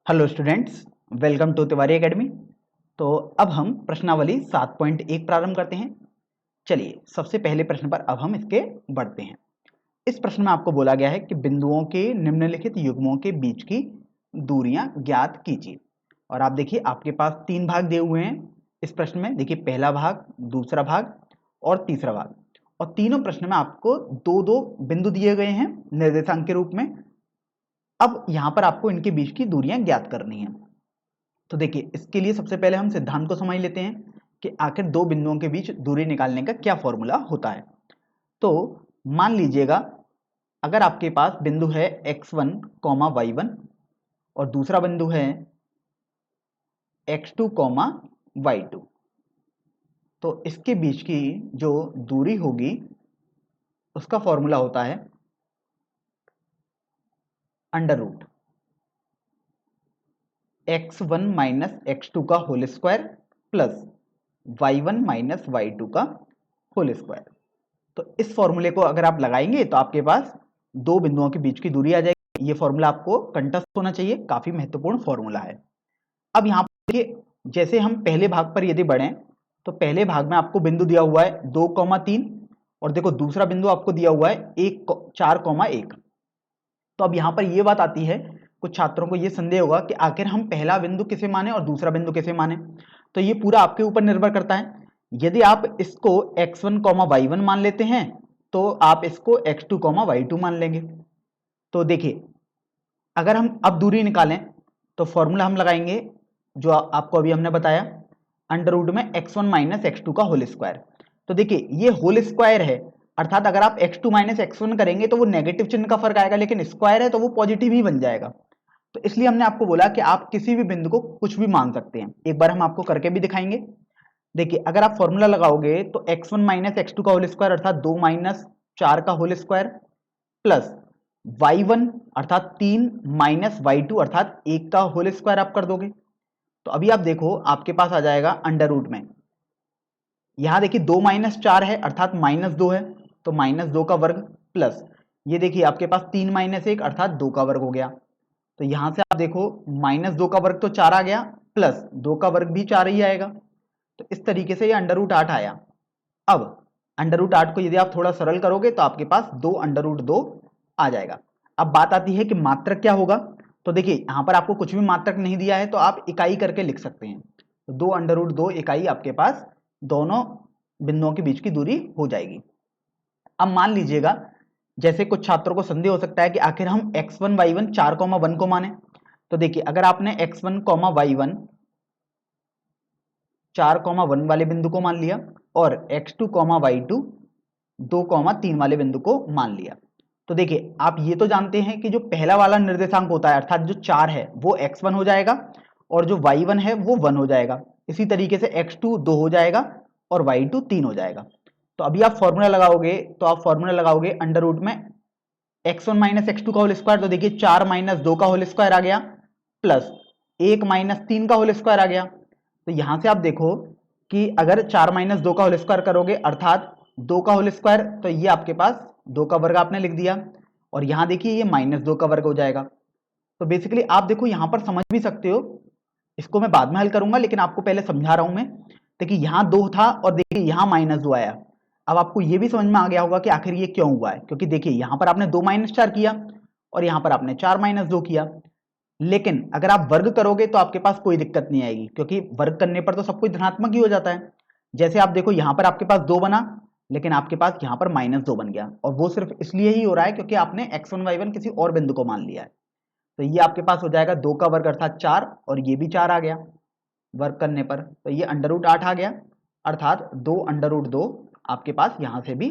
Hello students, welcome to Tiwari academy. तो अब हम प्रश्नावली 7.1 प्रारंभ करते हैं। चलिए सबसे पहले प्रश्न पर अब हम इसके बढ़ते हैं। इस प्रश्न में आपको बोला गया है कि बिंदुओं के निम्नलिखित युग्मों के बीच की दूरियां ज्ञात कीजिए। और आप देखिए आपके पास तीन भाग दिए हुए हैं इस प्रश्न में। देखिए पहला भाग, दूसरा भाग और तीसरा भाग, और तीनों प्रश्न में आपको दो दो बिंदु दिए गए हैं निर्देशांक के रूप में। अब यहां पर आपको इनके बीच की दूरियां ज्ञात करनी है। तो देखिए इसके लिए सबसे पहले हम सिद्धांत को समझ लेते हैं कि आखिर दो बिंदुओं के बीच दूरी निकालने का क्या फॉर्मूला होता है। तो मान लीजिएगा अगर आपके पास बिंदु है x1, y1 और दूसरा बिंदु है x2, y2, तो इसके बीच की जो दूरी होगी उसका फॉर्मूला होता है under root x1 minus x2 का whole square plus y1 minus y2 का होल स्क्वायर। तो इस फॉर्मूले को अगर आप लगाएंगे तो आपके पास दो बिंदुओं के बीच की दूरी आ जाएगी। ये फॉर्मूला आपको कंठस्थ होना चाहिए, काफी महत्वपूर्ण फॉर्मूला है। अब यहाँ पर देखिए जैसे हम पहले भाग पर यदि बढ़ें तो पहले भाग में आपको बिंदु दिया हुआ है 2,3 और देखो दूसरा बिंदु आपको दिया हुआ है 4,1। तो अब यहाँ पर यह बात आती है, कुछ छात्रों को यह संदेह होगा कि आखिर हम पहला बिंदु किसे माने और दूसरा बिंदु किसे माने। तो ये पूरा आपके ऊपर निर्भर करता है। यदि आप इसको x1, y1 मान लेते हैं तो आप इसको x2, y2 मान लेंगे। तो देखिए अगर हम अब दूरी निकालें तो फॉर्मूला हम लगाएंगे जो आपको अभी हमने बताया, अंडर रूट में x1 माइनस x2 का होल स्क्वायर। तो देखिए ये होल स्क्वायर है, अर्थात अगर आप x2 माइनस x1 करेंगे तो वो नेगेटिव चिन्ह का फर्क आएगा, लेकिन स्क्वायर है तो वो पॉजिटिव ही बन जाएगा। तो इसलिए हमने आपको बोला कि आप किसी भी बिंदु को कुछ भी मान सकते हैं। एक बार हम आपको करके भी दिखाएंगे। देखिए अगर आप फॉर्मूला लगाओगे तो x1 माइनस x2 का होल स्क्वायर अर्थात 2 माइनस 4 का होल स्क्वायर प्लस y1 अर्थात 3 माइनस y2 अर्थात 1 का होल स्क्वायर आप कर दोगे। तो अभी आप देखो आपके पास आ जाएगा अंडर रूट में, यहां देखिए 2 माइनस 4 है अर्थात -2 है, तो -2 का वर्ग प्लस ये देखिए आपके पास 3 माइनस 1 अर्थात 2 का वर्ग हो गया। तो यहां से आप देखो -2 का वर्ग तो 4 आ गया प्लस 2 का वर्ग भी 4 ही आएगा। तो इस तरीके से ये अंडर रूट 8 आया। अब अंडर रूट 8 को यदि आप थोड़ा सरल करोगे तो आपके पास 2 अंडर रूट 2 आ जाएगा। अब बात आती है कि मात्रक क्या होगा। तो देखिए यहां पर आपको कुछ भी मात्रक नहीं दिया है तो आप इकाई करके लिख सकते हैं। तो 2 अंडर रूट 2 इकाई आपके पास दोनों बिंदुओं के बीच की दूरी हो जाएगी। अब मान लीजिएगा जैसे कुछ छात्रों को संदेह हो सकता है कि आखिर हम x1 y1 4,1 को माने। तो देखिए अगर आपने x1 y1 4,1 वाले बिंदु को मान लिया और x2 y2 2,3 वाले बिंदु को मान लिया, तो देखिए आप ये तो जानते हैं कि जो पहला वाला निर्देशांक होता है अर्थात जो 4 है वो x1 हो जाएगा और जो y1 है वो 1 हो जाएगा। इसी तरीके से x2 2 हो जाएगा और y2 3 हो जाएगा। तो अभी आप फॉर्मूला लगाओगे तो आप फॉर्मूला लगाओगे अंडर रूट में x1 माइनस x2 का होल स्क्वायर, तो देखिए 4 माइनस 2 का होल स्क्वायर आ गया प्लस 1 माइनस 3 का होल स्क्वायर आ गया। तो यहां से आप देखो कि अगर 4 माइनस 2 का होल स्क्वायर करोगे अर्थात 2 का होल स्क्वायर, तो ये आपके पास 2 का वर्ग आपने लिख दिया और यहां देखिए ये -2 का वर्ग हो जाएगा। तो बेसिकली आप देखो यहां पर समझ भी सकते हो, इसको मैं बाद में हल करूंगा लेकिन आपको पहले समझा रहा हूं मैं। देखिए यहाँ 2 था और देखिए यहाँ -2 आया। अब आपको ये भी समझ में आ गया होगा कि आखिर ये क्यों हुआ है, क्योंकि देखिए यहाँ पर आपने 2 माइनस 4 किया और यहाँ पर आपने 4 माइनस 2 किया। लेकिन अगर आप वर्ग करोगे तो आपके पास कोई दिक्कत नहीं आएगी, क्योंकि वर्ग करने पर तो सब कुछ धनात्मक ही हो जाता है। जैसे आप देखो यहाँ पर आपके पास 2 बना लेकिन आपके पास यहाँ पर -2 बन गया, और वो सिर्फ इसलिए ही हो रहा है क्योंकि आपने x1 y1 किसी और बिंदु को मान लिया है। तो ये आपके पास हो जाएगा 2 का वर्ग अर्थात 4 और ये भी 4 आ गया वर्ग करने पर, तो ये अंडर रूट 8 आ गया अर्थात 2 अंडर रूट 2 आपके पास यहां से भी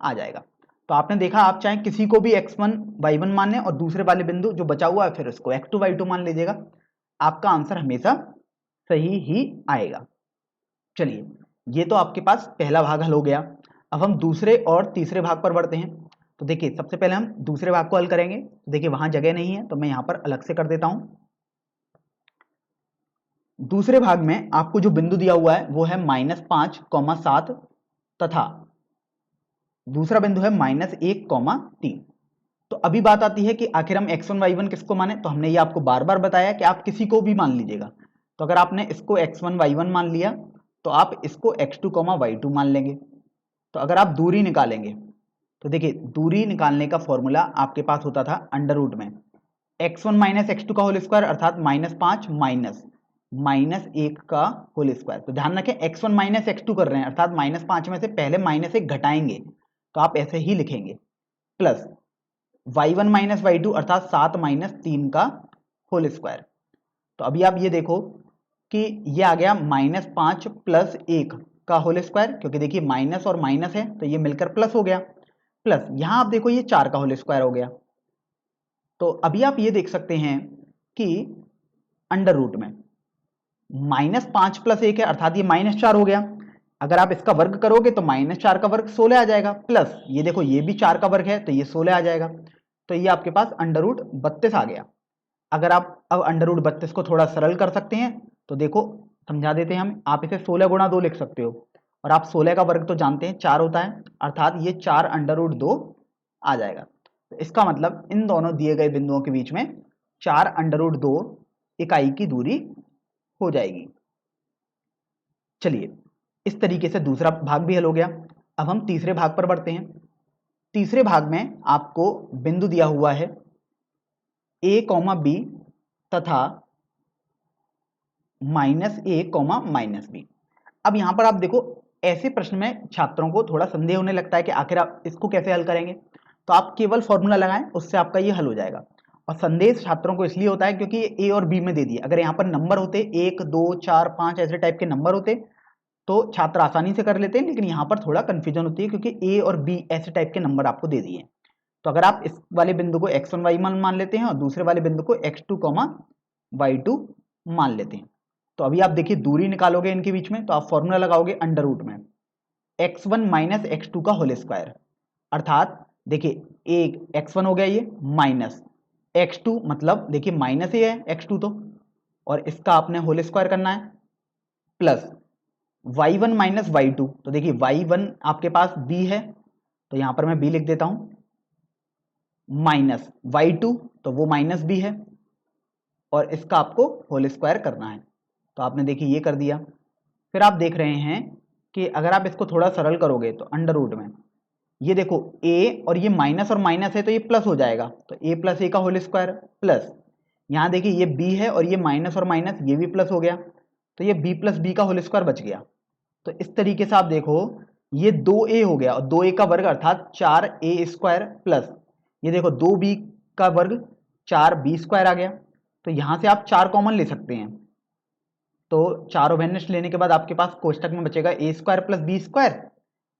आ जाएगा। तो आपने देखा आप चाहे किसी को भी x1 y1 माने और दूसरे वाले बिंदु जो बचा हुआ है फिर उसको x2 y2 मान लीजिएगा, आपका आंसर हमेशा सही ही आएगा। चलिए ये तो आपके पास पहला भाग हल हो गया। अब हम दूसरे और तीसरे भाग पर बढ़ते हैं। तो देखिए सबसे पहले हम दूसरे भाग को हल करेंगे। देखिए वहां जगह नहीं है तो मैं यहां पर अलग से कर देता हूं। दूसरे भाग में आपको जो बिंदु दिया हुआ है वो है -5, 7 तथा दूसरा बिंदु है -1, 3। तो अभी बात आती है कि आखिर हम x1 y1 किसको माने। तो हमने ये आपको बार बार बताया कि आप किसी को भी मान लीजिएगा। तो अगर आपने इसको x1 y1 मान लिया तो आप इसको x2 y2 मान लेंगे। तो अगर आप दूरी निकालेंगे तो देखिए दूरी निकालने का फॉर्मूला आपके पास होता था अंडर रूट में x1 माइनस एक्स टू का होल स्क्वायर अर्थात -5 माइनस 1 का होल स्क्वायर। तो ध्यान रखें x1 माइनस एक्स टू कर रहे हैं अर्थात -5 में से पहले -1 घटाएंगे तो आप ऐसे ही लिखेंगे प्लस y1 माइनस y2 अर्थात 7 माइनस 3 का होल स्क्वायर। तो अभी आप ये देखो कि ये आ गया -5 प्लस 1 का होल स्क्वायर, क्योंकि देखिए माइनस और माइनस है तो ये मिलकर प्लस हो गया, प्लस यहां आप देखो ये 4 का होल स्क्वायर हो गया। तो अभी आप ये देख सकते हैं कि अंडर रूट में -5 प्लस 1 है अर्थात ये -4 हो गया। अगर आप इसका वर्ग करोगे तो -4 का वर्ग 16 आ जाएगा, प्लस ये देखो ये भी 4 का वर्ग है तो ये 16 आ जाएगा। तो ये आपके पास अंडर रूट 32 आ गया। अगर आप अब अंडर रूट 32 को थोड़ा सरल कर सकते हैं तो देखो समझा देते हैं हम, आप इसे 16 गुणा 2 लिख सकते हो और आप 16 का वर्ग तो जानते हैं 4 होता है अर्थात ये 4 अंडर रूट 2 आ जाएगा। तो इसका मतलब इन दोनों दिए गए बिंदुओं के बीच में 4 अंडर रूट 2 इकाई की दूरी हो जाएगी। चलिए इस तरीके से दूसरा भाग भी हल हो गया। अब हम तीसरे भाग पर बढ़ते हैं। तीसरे भाग में आपको बिंदु दिया हुआ है a, b तथा -a, -b। अब यहां पर आप देखो ऐसे प्रश्न में छात्रों को थोड़ा संदेह होने लगता है कि आखिर आप इसको कैसे हल करेंगे। तो आप केवल फॉर्मूला लगाएं उससे आपका ये हल हो जाएगा। और संदेह छात्रों को इसलिए होता है क्योंकि ये ए और बी में दे दिए। अगर यहाँ पर नंबर होते 1 2 4 5 ऐसे टाइप के नंबर होते तो छात्र आसानी से कर लेते हैं, लेकिन यहाँ पर थोड़ा कंफ्यूजन होती है क्योंकि ए और बी ऐसे टाइप के नंबर आपको दे दिए। तो अगर आप इस वाले बिंदु को x1 y1 मान लेते हैं और दूसरे वाले बिंदु को x2 y2 मान लेते हैं, तो अभी आप देखिए दूरी निकालोगे इनके बीच में तो आप फॉर्मूला लगाओगे अंडर रूट में x1 माइनस x2 का होल स्क्वायर अर्थात देखिए एक x1 हो गया ये माइनस x2 मतलब देखिए माइनस ही है x2 तो, और इसका आपने होल स्क्वायर करना है प्लस y1 माइनस y2। तो देखिए y1 आपके पास b है तो यहां पर मैं b लिख देता हूं माइनस y2 तो वो माइनस b है और इसका आपको होल स्क्वायर करना है। तो आपने देखिए ये कर दिया। फिर आप देख रहे हैं कि अगर आप इसको थोड़ा सरल करोगे तो अंडर रूट में ये देखो a और ये माइनस और माइनस है तो ये प्लस हो जाएगा, तो a प्लस ए का होल स्क्वायर प्लस यहाँ देखिए ये b है और ये माइनस और माइनस ये भी प्लस हो गया तो ये b प्लस बी का होल स्क्वायर बच गया। तो इस तरीके से आप देखो ये 2a हो गया और 2a का वर्ग अर्थात 4a स्क्वायर प्लस ये देखो 2b का वर्ग 4b स्क्वायर आ गया। तो यहां से आप 4 कॉमन ले सकते हैं तो चारों वैनिश लेने के बाद आपके पास कोष्टक में बचेगा a square plus B square.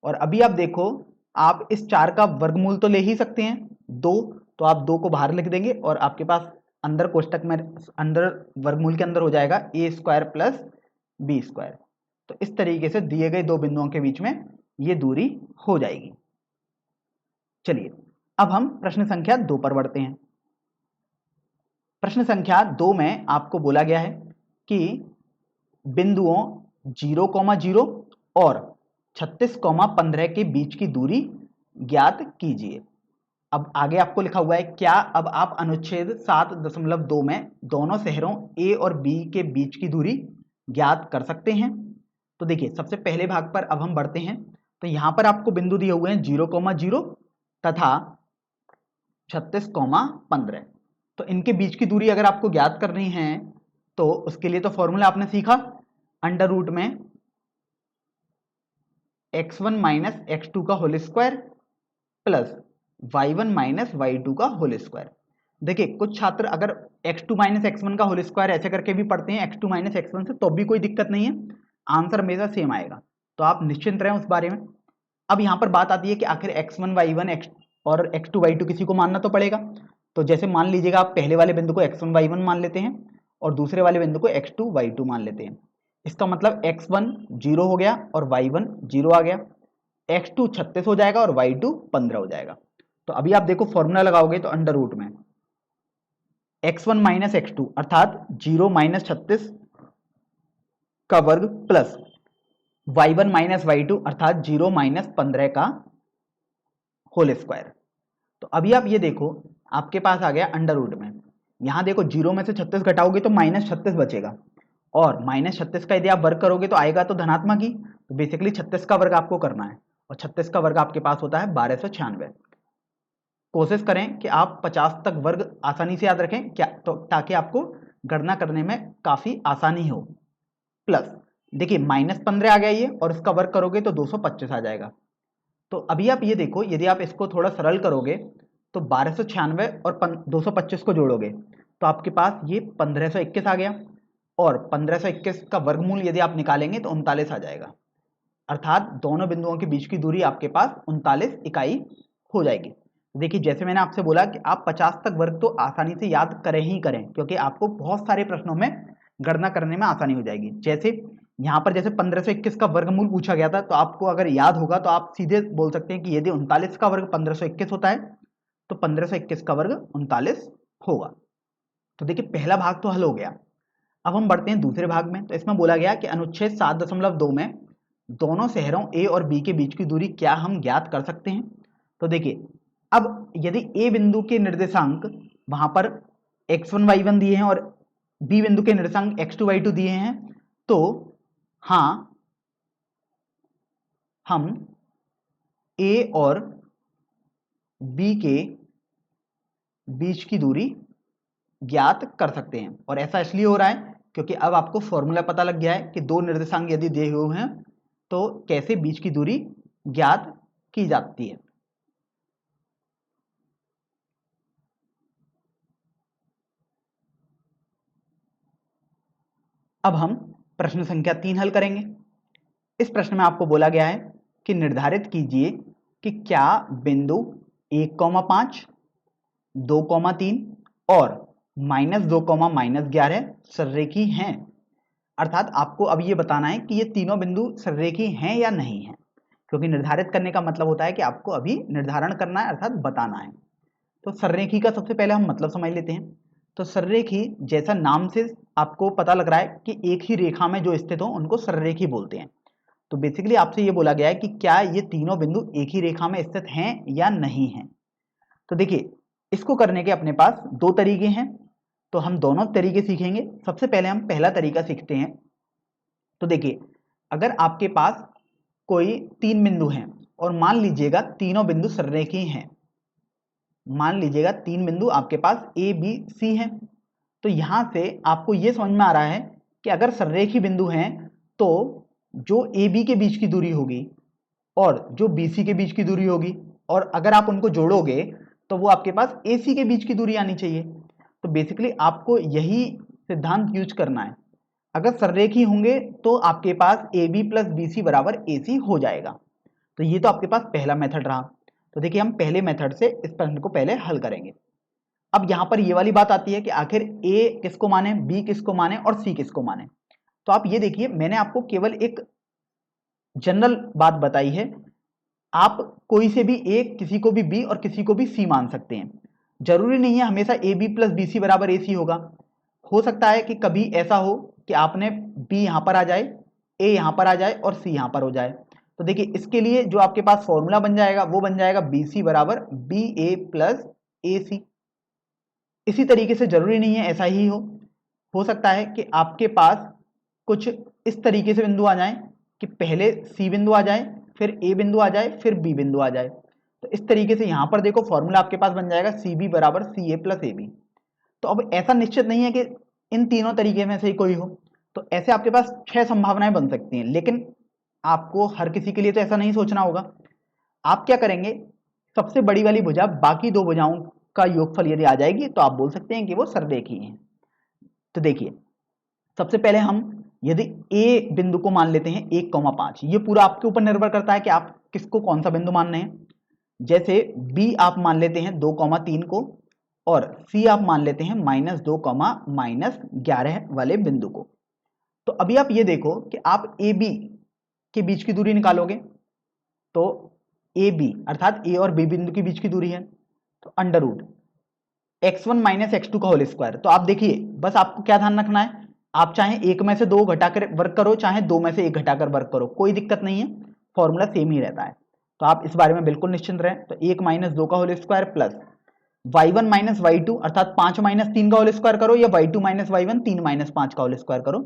और अभी आप देखो आप इस 4 का वर्गमूल तो ले ही सकते हैं 2, तो आप 2 को बाहर लिख देंगे और आपके पास अंदर कोष्टक में अंदर वर्गमूल के अंदर हो जाएगा a square plus B square. तो इस तरीके से दिए गए दो बिंदुओं के बीच में ये दूरी हो जाएगी। चलिए अब हम प्रश्न संख्या 2 पर बढ़ते हैं। प्रश्न संख्या 2 में आपको बोला गया है कि बिंदुओं 0,0 और 36,15 के बीच की दूरी ज्ञात कीजिए। अब आगे आपको लिखा हुआ है क्या अब आप अनुच्छेद 7.2 में दोनों शहरों ए और बी के बीच की दूरी ज्ञात कर सकते हैं। तो देखिए सबसे पहले भाग पर अब हम बढ़ते हैं। तो यहां पर आपको बिंदु दिए हुए हैं 0,0 तथा 36,15। तो इनके बीच की दूरी अगर आपको ज्ञात करनी है तो उसके लिए तो फॉर्मूला आपने सीखा अंडर रूट में x1 माइनस x2 का whole square plus y1 minus y2 का होल स्क्वायर। देखिए कुछ छात्र अगर x2 माइनस x1 का होल स्क्वायर ऐसे करके भी पढ़ते हैं x2 माइनस x1 से तो भी कोई दिक्कत नहीं है, आंसर हमेशा सेम आएगा, तो आप निश्चिंत रहें उस बारे में। अब यहाँ पर बात आती है कि आखिर x1 y1 x और x2 y2 किसी को मानना तो पड़ेगा। तो जैसे मान लीजिएगा आप पहले वाले बिंदु को x1 y1 मान लेते हैं और दूसरे वाले बिंदु को x2 y2 मान लेते हैं। इसका मतलब x1 0 हो गया और y1 0 आ गया, x2 36 हो जाएगा और y2 15 हो जाएगा। तो अभी आप देखो फॉर्मूला लगाओगे तो अंडर रूट में x1 माइनस x2 अर्थात 0 माइनस 36 का वर्ग प्लस y1 माइनस y2 अर्थात 0 माइनस 15 का होल स्क्वायर। तो अभी आप ये देखो, आपके पास आ गया अंडर रूट में, यहाँ देखो 0 में से 36 घटाओगे तो -36 बचेगा, और -36 का यदि आप वर्ग करोगे तो आएगा तो धनात्मक ही। तो बेसिकली 36 का वर्ग आपको करना है, और 36 का वर्ग आपके पास होता है 1296। कोशिश करें कि आप 50 तक वर्ग आसानी से याद रखें क्या, तो ताकि आपको गणना करने में काफ़ी आसानी हो। प्लस देखिए -15 आ गया ये, और इसका वर्ग करोगे तो 225 आ जाएगा। तो अभी आप ये देखो, यदि आप इसको थोड़ा सरल करोगे तो 1296 और 225 को जोड़ोगे तो आपके पास ये 1521 आ गया, और 1521 का वर्गमूल यदि आप निकालेंगे तो 39 आ जाएगा। अर्थात दोनों बिंदुओं के बीच की दूरी आपके पास 39 इकाई हो जाएगी। देखिए जैसे मैंने आपसे बोला कि आप 50 तक वर्ग तो आसानी से याद करें ही करें, क्योंकि आपको बहुत सारे प्रश्नों में गणना करने में आसानी हो जाएगी। जैसे यहाँ पर जैसे 1521 का वर्गमूल पूछा गया था, तो आपको अगर याद होगा तो आप सीधे बोल सकते हैं कि यदि 39 का वर्ग 1521 होता है तो 1521 का वर्ग 39 होगा। तो देखिए पहला भाग तो हल हो गया। अब हम बढ़ते हैं दूसरे भाग में। तो इसमें बोला गया कि अनुच्छेद 7.2 में दोनों शहरों ए और बी के बीच की दूरी क्या हम ज्ञात कर सकते हैं। तो देखिए अब यदि ए बिंदु के निर्देशांक वहां पर x1 y1 दिए हैं और बी बिंदु के निर्देशांक x2 y2 दिए हैं, तो हाँ हम ए और बी के बीच की दूरी ज्ञात कर सकते हैं। और ऐसा इसलिए हो रहा है क्योंकि अब आपको फॉर्मूला पता लग गया है कि दो निर्देशांक यदि दिए हुए हैं तो कैसे बीच की दूरी ज्ञात की जाती है। अब हम प्रश्न संख्या 3 हल करेंगे। इस प्रश्न में आपको बोला गया है कि निर्धारित कीजिए कि क्या बिंदु 1,5, 2,3 और -2, -11 सररेखी हैं। अर्थात आपको अब ये बताना है कि ये तीनों बिंदु सररेखी हैं या नहीं हैं, क्योंकि निर्धारित करने का मतलब होता है कि आपको अभी निर्धारण करना है, अर्थात बताना है। तो सररेखी का सबसे पहले हम मतलब समझ लेते हैं। तो सररेखी जैसा नाम से आपको पता लग रहा है कि एक ही रेखा में जो स्थित हो उनको सररेखी बोलते हैं। तो बेसिकली आपसे ये बोला गया है कि क्या ये तीनों बिंदु एक ही रेखा में स्थित हैं या नहीं हैं। तो देखिए इसको करने के अपने पास दो तरीके हैं, तो हम दोनों तरीके सीखेंगे। सबसे पहले हम पहला तरीका सीखते हैं। तो देखिए अगर आपके पास कोई 3 बिंदु हैं और मान लीजिएगा तीनों बिंदु सररेखी हैं, मान लीजिएगा 3 बिंदु आपके पास ए बी सी हैं, तो यहां से आपको यह समझ में आ रहा है कि अगर सररेखी बिंदु हैं तो जो ए बी के बीच की दूरी होगी और जो बी सी के बीच की दूरी होगी, और अगर आप उनको जोड़ोगे तो वो आपके पास ए सी के बीच की दूरी आनी चाहिए। तो बेसिकली आपको यही सिद्धांत यूज करना है। अगर सररेखी होंगे तो आपके पास A B plus B C बराबर ए सी हो जाएगा। तो ये तो आपके पास पहला मेथड रहा। तो देखिए हम पहले मेथड से इस प्रश्न को पहले हल करेंगे। अब यहां पर ये वाली बात आती है कि आखिर ए किसको माने, बी किसको माने और सी किसको माने। तो आप ये देखिए मैंने आपको केवल एक जनरल बात बताई है। आप कोई से भी ए, किसी को भी बी और किसी को भी सी मान सकते हैं। जरूरी नहीं है हमेशा A B plus B C बराबर ए सी होगा। हो सकता है कि कभी ऐसा हो कि आपने बी यहां पर आ जाए, ए यहां पर आ जाए और सी यहां पर हो जाए। तो देखिए इसके लिए जो आपके पास फॉर्मूला बन जाएगा वो बन जाएगा बी सी बराबर बी ए प्लस ए सी। इसी तरीके से जरूरी नहीं है ऐसा ही हो सकता है कि आपके पास कुछ इस तरीके से बिंदु आ जाएं कि पहले सी बिंदु आ जाए, फिर ए बिंदु आ जाए, फिर बी बिंदु आ जाए। तो इस तरीके से यहां पर देखो फॉर्मूला आपके पास बन जाएगा सी बी बराबर सी ए प्लस ए बी। तो अब ऐसा निश्चित नहीं है कि इन तीनों तरीके में से ही कोई हो, तो ऐसे आपके पास 6 संभावनाएं बन सकती हैं, लेकिन आपको हर किसी के लिए तो ऐसा नहीं सोचना होगा। आप क्या करेंगे, सबसे बड़ी वाली भुजा बाकी दो भुजाओं का योगफल यदि आ जाएगी तो आप बोल सकते हैं कि वो सररेखी हैं। तो देखिए सबसे पहले हम यदि ए बिंदु को मान लेते हैं 1,5, ये पूरा आपके ऊपर निर्भर करता है कि आप किसको कौन सा बिंदु मान रहे हैं। जैसे बी आप मान लेते हैं 2,3 को, और सी आप मान लेते हैं -2, -11 वाले बिंदु को। तो अभी आप ये देखो कि आप ए बी के बीच की दूरी निकालोगे तो ए बी अर्थात ए और बी बिंदु के बीच की दूरी है तो अंडर रूट x1 - x2 का होल स्क्वायर। तो आप देखिए बस आपको क्या ध्यान रखना है, आप चाहे एक में से दो घटाकर वर्ग करो, चाहे दो में से एक घटाकर वर्ग करो, कोई दिक्कत नहीं है, फॉर्मूला सेम ही रहता है। तो आप इस बारे में बिल्कुल निश्चिंत रहें। तो 1 माइनस 2 का whole square plus y1 minus y2 अर्थात 5 माइनस 3 का होल स्क्वायर करो या y2 माइनस y1 3 माइनस 5 का होल स्क्वायर करो,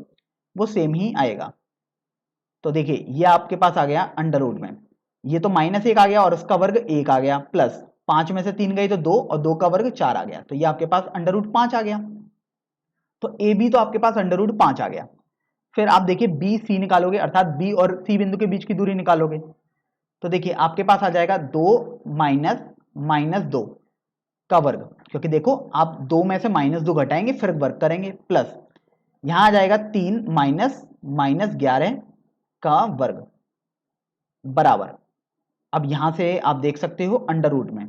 वो सेम ही आएगा। तो देखिए ये आपके पास आ गया अंडर रूट में, ये तो माइनस 1 आ गया और उसका वर्ग 1 आ गया, प्लस 5 में से 3 गई तो 2 और 2 का वर्ग 4 आ गया, तो ये आपके पास अंडर रूट 5 आ गया। तो ए बी तो आपके पास अंडर रूट 5 आ गया। फिर आप देखिए बी सी निकालोगे अर्थात बी और सी बिंदु के बीच की दूरी निकालोगे। तो देखिए आपके पास आ जाएगा 2 माइनस माइनस 2 का वर्ग, क्योंकि देखो आप 2 में से -2 घटाएंगे फिर वर्ग करेंगे, प्लस यहां आ जाएगा 3 माइनस माइनस 11 का वर्ग बराबर। अब यहां से आप देख सकते हो अंडर रूट में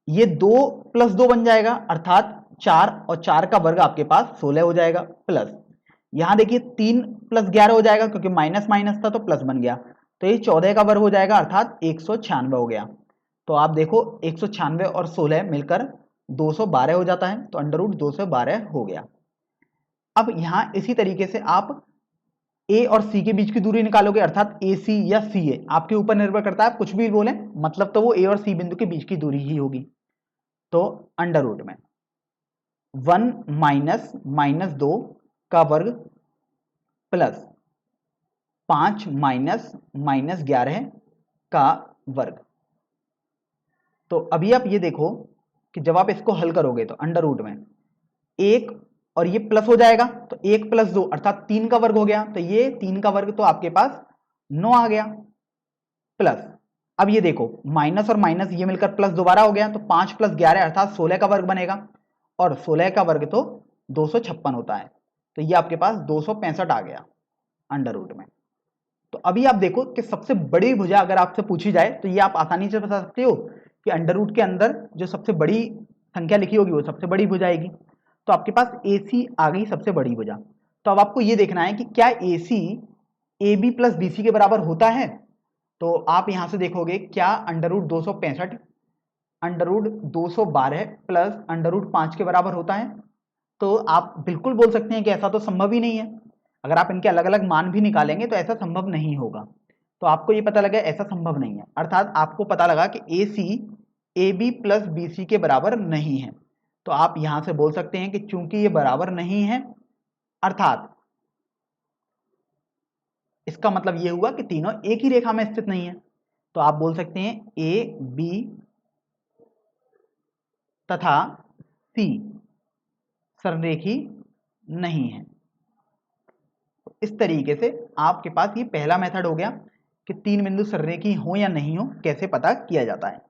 ये 2 प्लस 2 बन जाएगा अर्थात 4 और 4 का वर्ग आपके पास 16 हो जाएगा, प्लस यहां देखिए 3 प्लस 11 हो जाएगा क्योंकि माइनस माइनस था तो प्लस बन गया, तो ये 14 का वर्ग हो जाएगा अर्थात 196 हो गया। तो आप देखो 196 और 16 मिलकर 212 हो जाता है, तो अंडर रूट 212 हो गया। अब यहां इसी तरीके से आप ए और सी के बीच की दूरी निकालोगे अर्थात ए सी या सी ए, आपके ऊपर निर्भर करता है, आप कुछ भी बोले मतलब तो वो ए और सी बिंदु के बीच की दूरी ही होगी। तो अंडर रूट में 1 माइनस माइनस 2 का वर्ग प्लस 5 माइनस माइनस 11 का वर्ग। तो अभी आप ये देखो कि जब आप इसको हल करोगे तो अंडर रूट में 1 और ये प्लस हो जाएगा, तो 1 प्लस 2 अर्थात 3 का वर्ग हो गया, तो ये 3 का वर्ग तो आपके पास 9 आ गया, प्लस अब ये देखो माइनस और माइनस ये मिलकर प्लस दोबारा हो गया, तो 5 प्लस 11 अर्थात 16 का वर्ग बनेगा, और 16 का वर्ग तो 256 होता है, तो ये आपके पास 265 आ गया अंडर रूट में। तो अभी आप देखो कि सबसे बड़ी भुजा अगर आपसे पूछी जाए तो ये आप आसानी से बता सकते हो कि अंडर रूट के अंदर जो सबसे बड़ी संख्या लिखी होगी वो सबसे बड़ी भुजा आएगी। तो आपके पास ए सी आ गई सबसे बड़ी भुजा। तो अब आपको ये देखना है कि क्या A C A B plus B C के बराबर होता है। तो आप यहां से देखोगे क्या under root 265 under root 212 plus under root 5 के बराबर होता है। तो आप बिल्कुल बोल सकते हैं कि ऐसा तो संभव ही नहीं है, अगर आप इनके अलग अलग मान भी निकालेंगे तो ऐसा संभव नहीं होगा। तो आपको ये पता लगा ऐसा संभव नहीं है, अर्थात आपको पता लगा कि A C A B plus B C के बराबर नहीं है। तो आप यहां से बोल सकते हैं कि चूंकि ये बराबर नहीं है अर्थात इसका मतलब ये हुआ कि तीनों एक ही रेखा में स्थित नहीं है। तो आप बोल सकते हैं ए बी तथा सी सररेखी नहीं है। इस तरीके से आपके पास ये पहला मेथड हो गया कि तीन बिंदु सररेखी हो या नहीं हो कैसे पता किया जाता है।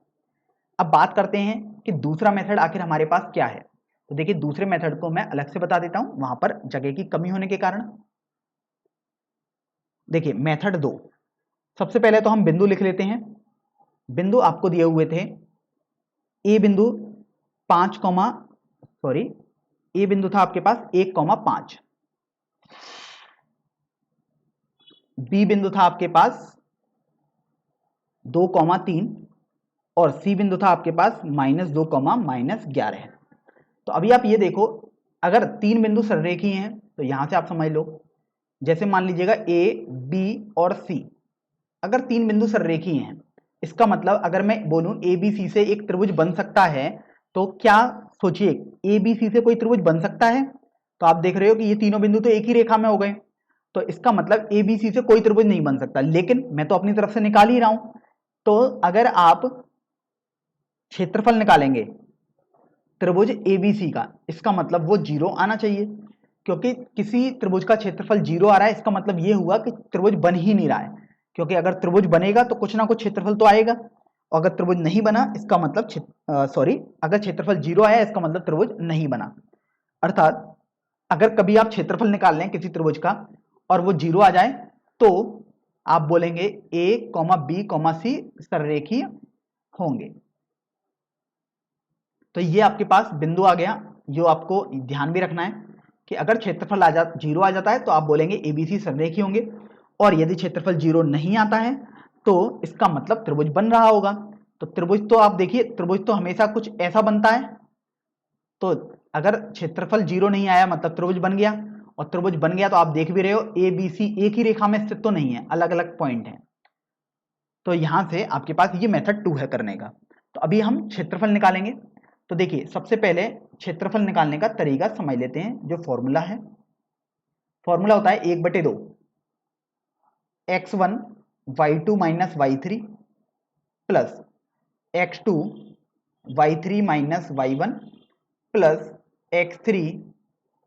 अब बात करते हैं कि दूसरा मेथड आखिर हमारे पास क्या है। तो देखिए दूसरे मेथड को मैं अलग से बता देता हूं वहां पर जगह की कमी होने के कारण। देखिए मेथड 2, सबसे पहले तो हम बिंदु लिख लेते हैं। बिंदु आपको दिए हुए थे ए बिंदु 5 कॉमा सॉरी ए बिंदु था आपके पास 1,5, बी बिंदु था आपके पास 2,3 और सी बिंदु था आपके पास -2, -11। तो अभी आप ये देखो अगर तीन बिंदु सररेखी हैं तो यहां से आप समझ लो, जैसे मान लीजिएगा ए बी और सी, अगर तीन बिंदु सररेखी हैं इसका मतलब अगर मैं बोलूं ए बी सी से एक त्रिभुज बन सकता है, तो क्या सोचिए ए बी सी से कोई त्रिभुज बन सकता है। तो आप देख रहे हो कि ये तीनों बिंदु तो एक ही रेखा में हो गए, तो इसका मतलब ए बी सी से कोई त्रिभुज नहीं बन सकता, लेकिन मैं तो अपनी तरफ से निकाल ही रहा हूं। तो अगर आप क्षेत्रफल निकालेंगे त्रिभुज एबीसी का, इसका मतलब वो 0 आना चाहिए, क्योंकि किसी त्रिभुज का क्षेत्रफल 0 आ रहा है इसका मतलब ये हुआ कि त्रिभुज बन ही नहीं रहा है, क्योंकि अगर त्रिभुज बनेगा तो कुछ ना कुछ क्षेत्रफल तो आएगा, और अगर त्रिभुज नहीं बना इसका मतलब अगर क्षेत्रफल 0 आया इसका मतलब त्रिभुज नहीं बना। अर्थात अगर कभी आप क्षेत्रफल निकाल लें किसी त्रिभुज का और वो 0 आ जाए तो आप बोलेंगे ए बी सी सररेखीय होंगे। तो ये आपके पास बिंदु आ गया, जो आपको ध्यान भी रखना है कि अगर क्षेत्रफल 0 आ जाता है तो आप बोलेंगे एबीसी सररेखीय होंगे, और यदि क्षेत्रफल 0 नहीं आता है तो इसका मतलब त्रिभुज बन रहा होगा। तो त्रिभुज तो आप देखिए त्रिभुज तो हमेशा कुछ ऐसा बनता है, तो अगर क्षेत्रफल 0 नहीं आया मतलब त्रिभुज बन गया, और त्रिभुज बन गया तो आप देख भी रहे हो ए बी सी एक ही रेखा में स्थित तो नहीं है, अलग अलग पॉइंट है। तो यहाँ से आपके पास ये मेथड 2 है करने का। तो अभी हम क्षेत्रफल निकालेंगे। तो देखिए सबसे पहले क्षेत्रफल निकालने का तरीका समझ लेते हैं। जो फॉर्मूला है, फॉर्मूला होता है 1/2 x1 y2 minus y3 plus x2 y3 minus y1 plus x3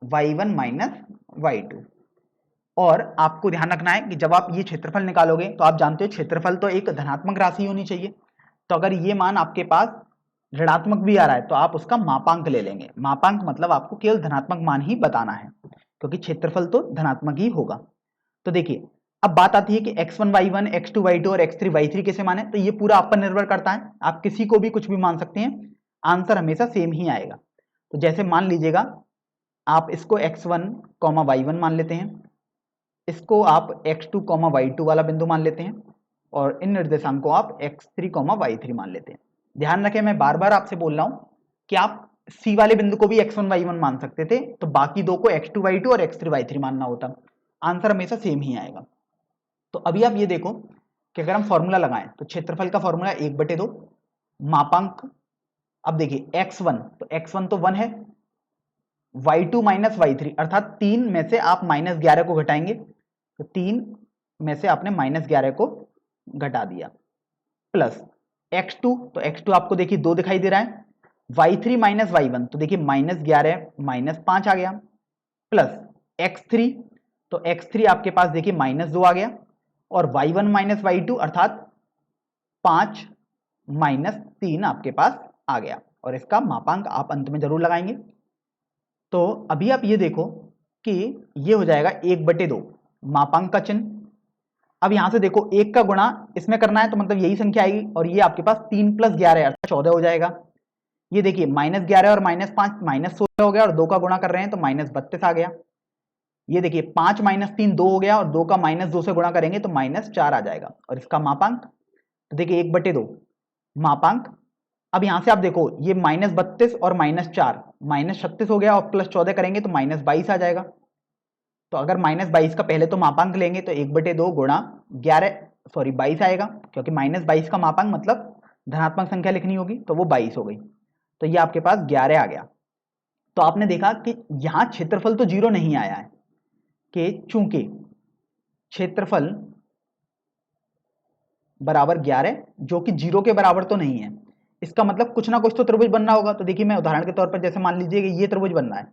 y1 minus y2। और आपको ध्यान रखना है कि जब आप ये क्षेत्रफल निकालोगे तो आप जानते हो क्षेत्रफल तो एक धनात्मक राशि होनी चाहिए। तो अगर ये मान आपके पास ऋणात्मक भी आ रहा है तो आप उसका मापांक ले लेंगे। मापांक मतलब आपको केवल धनात्मक मान ही बताना है, क्योंकि क्षेत्रफल तो धनात्मक ही होगा। तो देखिए अब बात आती है कि x1 y1 x2 y2 और x3 y3 कैसे माने। तो ये पूरा आप पर निर्भर करता है, आप किसी को भी कुछ भी मान सकते हैं, आंसर हमेशा सेम ही आएगा। तो जैसे मान लीजिएगा आप इसको x1 y1 मान लेते हैं, इसको आप x2 y2 वाला बिंदु मान लेते हैं, और इन निर्देशांक को आप x3 y3 मान लेते हैं। ध्यान रखें मैं बार बार आपसे बोल रहा हूं कि आप C वाले बिंदु को भी x1 y1 मान सकते थे, तो बाकी दो को x2 y2 और x3 y3 मानना होता, आंसर हमेशा सेम ही आएगा। तो अभी आप ये देखो कि अगर हम फॉर्मूला लगाएं तो क्षेत्रफल का फॉर्मूला 1/2 मापांक। अब देखिए x1 तो x1 तो 1 है, y2 माइनस y3 अर्थात 3 में से आप -11 को घटाएंगे, तो 3 में से आपने -11 को घटा दिया, प्लस x2 तो x2 आपको देखिए 2 दिखाई दे रहा है, y3 माइनस y1 तो देखिए -11 -5 आ गया, प्लस x3 तो x3 आपके पास देखिए -2 आ गया, और y1 माइनस y2 अर्थात 5 -3 आपके पास आ गया, और इसका मापांक आप अंत में जरूर लगाएंगे। तो अभी आप ये देखो कि ये हो जाएगा 1/2 मापांक का चिन्ह। अब यहां से देखो 1 का गुणा इसमें करना है तो मतलब यही संख्या आएगी, और ये आपके पास 3 + 11 अर्थात 14 हो जाएगा। ये देखिए -11 और -5 -16 हो गया, और 2 का गुणा कर रहे हैं तो -32 आ गया। ये देखिए 5 - 3 2 हो गया, और 2 का -2 से गुणा करेंगे तो -4 आ जाएगा, और इसका मापांक तो देखिए 1/2 मापांक। अब यहां से आप देखो ये -32 और -4 -36 हो गया, और +14 करेंगे तो -22 आ जाएगा। तो अगर -22 का पहले तो मापांक लेंगे तो 1/2 गुणा 11 सॉरी 22 आएगा, क्योंकि -22 का मापांक मतलब धनात्मक संख्या लिखनी होगी, तो वो 22 हो गई। तो ये आपके पास 11 आ गया। तो आपने देखा कि यहां क्षेत्रफल तो 0 नहीं आया है, कि चूंकि क्षेत्रफल बराबर 11 जो कि 0 के बराबर तो नहीं है, इसका मतलब कुछ ना कुछ तो त्रिभुज बनना होगा। तो देखिए मैं उदाहरण के तौर पर जैसे मान लीजिए कि ये त्रिभुज बनना है,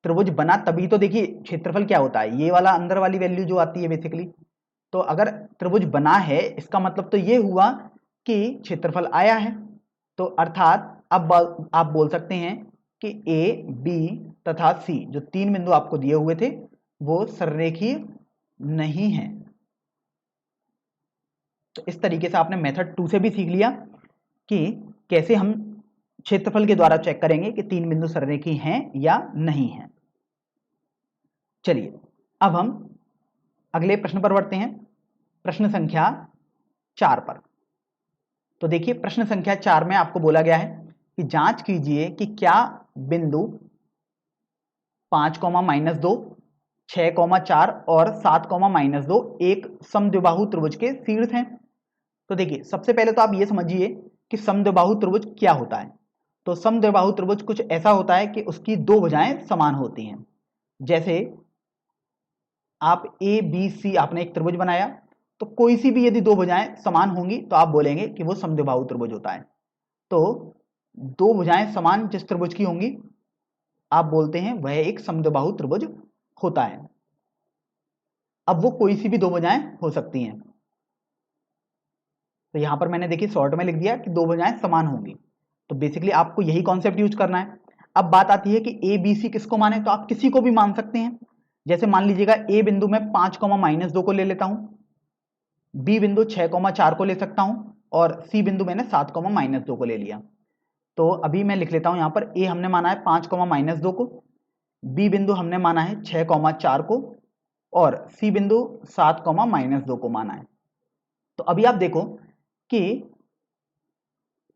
त्रिभुज बना तभी तो देखिए क्षेत्रफल क्या होता है, ये वाला अंदर वाली वैल्यू जो आती है बेसिकली। तो अगर त्रिभुज बना है इसका मतलब तो ये हुआ कि क्षेत्रफल आया है। तो अर्थात अब आप बोल सकते हैं कि ए बी तथा सी जो 3 बिंदु आपको दिए हुए थे वो सररेखीय नहीं है। तो इस तरीके से आपने मेथड 2 से भी सीख लिया कि कैसे हम क्षेत्रफल के द्वारा चेक करेंगे कि 3 बिंदु सररेखीय हैं या नहीं है। चलिए अब हम अगले प्रश्न पर बढ़ते हैं, प्रश्न संख्या 4 पर। तो देखिए प्रश्न संख्या 4 में आपको बोला गया है कि जांच कीजिए कि क्या बिंदु 5, -2, 6, 4 और 7, -2 एक समद्विबाहु त्रिभुज के शीर्ष हैं। तो देखिए सबसे पहले तो आप ये समझिए कि समद्विबाहु त्रिभुज क्या होता है। तो समद्विबाहु त्रिभुज कुछ ऐसा होता है कि उसकी दो भुजाएं समान होती हैं। जैसे आप ए बी सी आपने एक त्रिभुज बनाया, तो कोई सी भी यदि दो भुजाएं समान होंगी तो आप बोलेंगे कि वो समद्विबाहु त्रिभुज होता है। तो दो भुजाएं समान जिस त्रिभुज की होंगी आप बोलते हैं वह एक समद्विबाहु त्रिभुज होता है। अब वो कोई सी भी दो भुजाएं हो सकती हैं। तो यहां पर मैंने देखिए शॉर्ट में लिख दिया कि दो भुजाएं समान होंगी। तो बेसिकली आपको यही कॉन्सेप्ट यूज करना है। अब बात आती है कि ए बी सी किसको माने, तो आप किसी को भी मान सकते हैं। जैसे मान लीजिएगा ए बिंदु में 5, -2 को ले लेता हूं, बी बिंदु 6, 4 को ले सकता हूं, और सी बिंदु मैंने 7, -2 को ले लिया। तो अभी मैं लिख लेता हूं यहां पर ए हमने माना है 5, -2 को, बी बिंदु हमने माना है 6, 4 को, और सी बिंदु 7, -2 को माना है। तो अभी आप देखो कि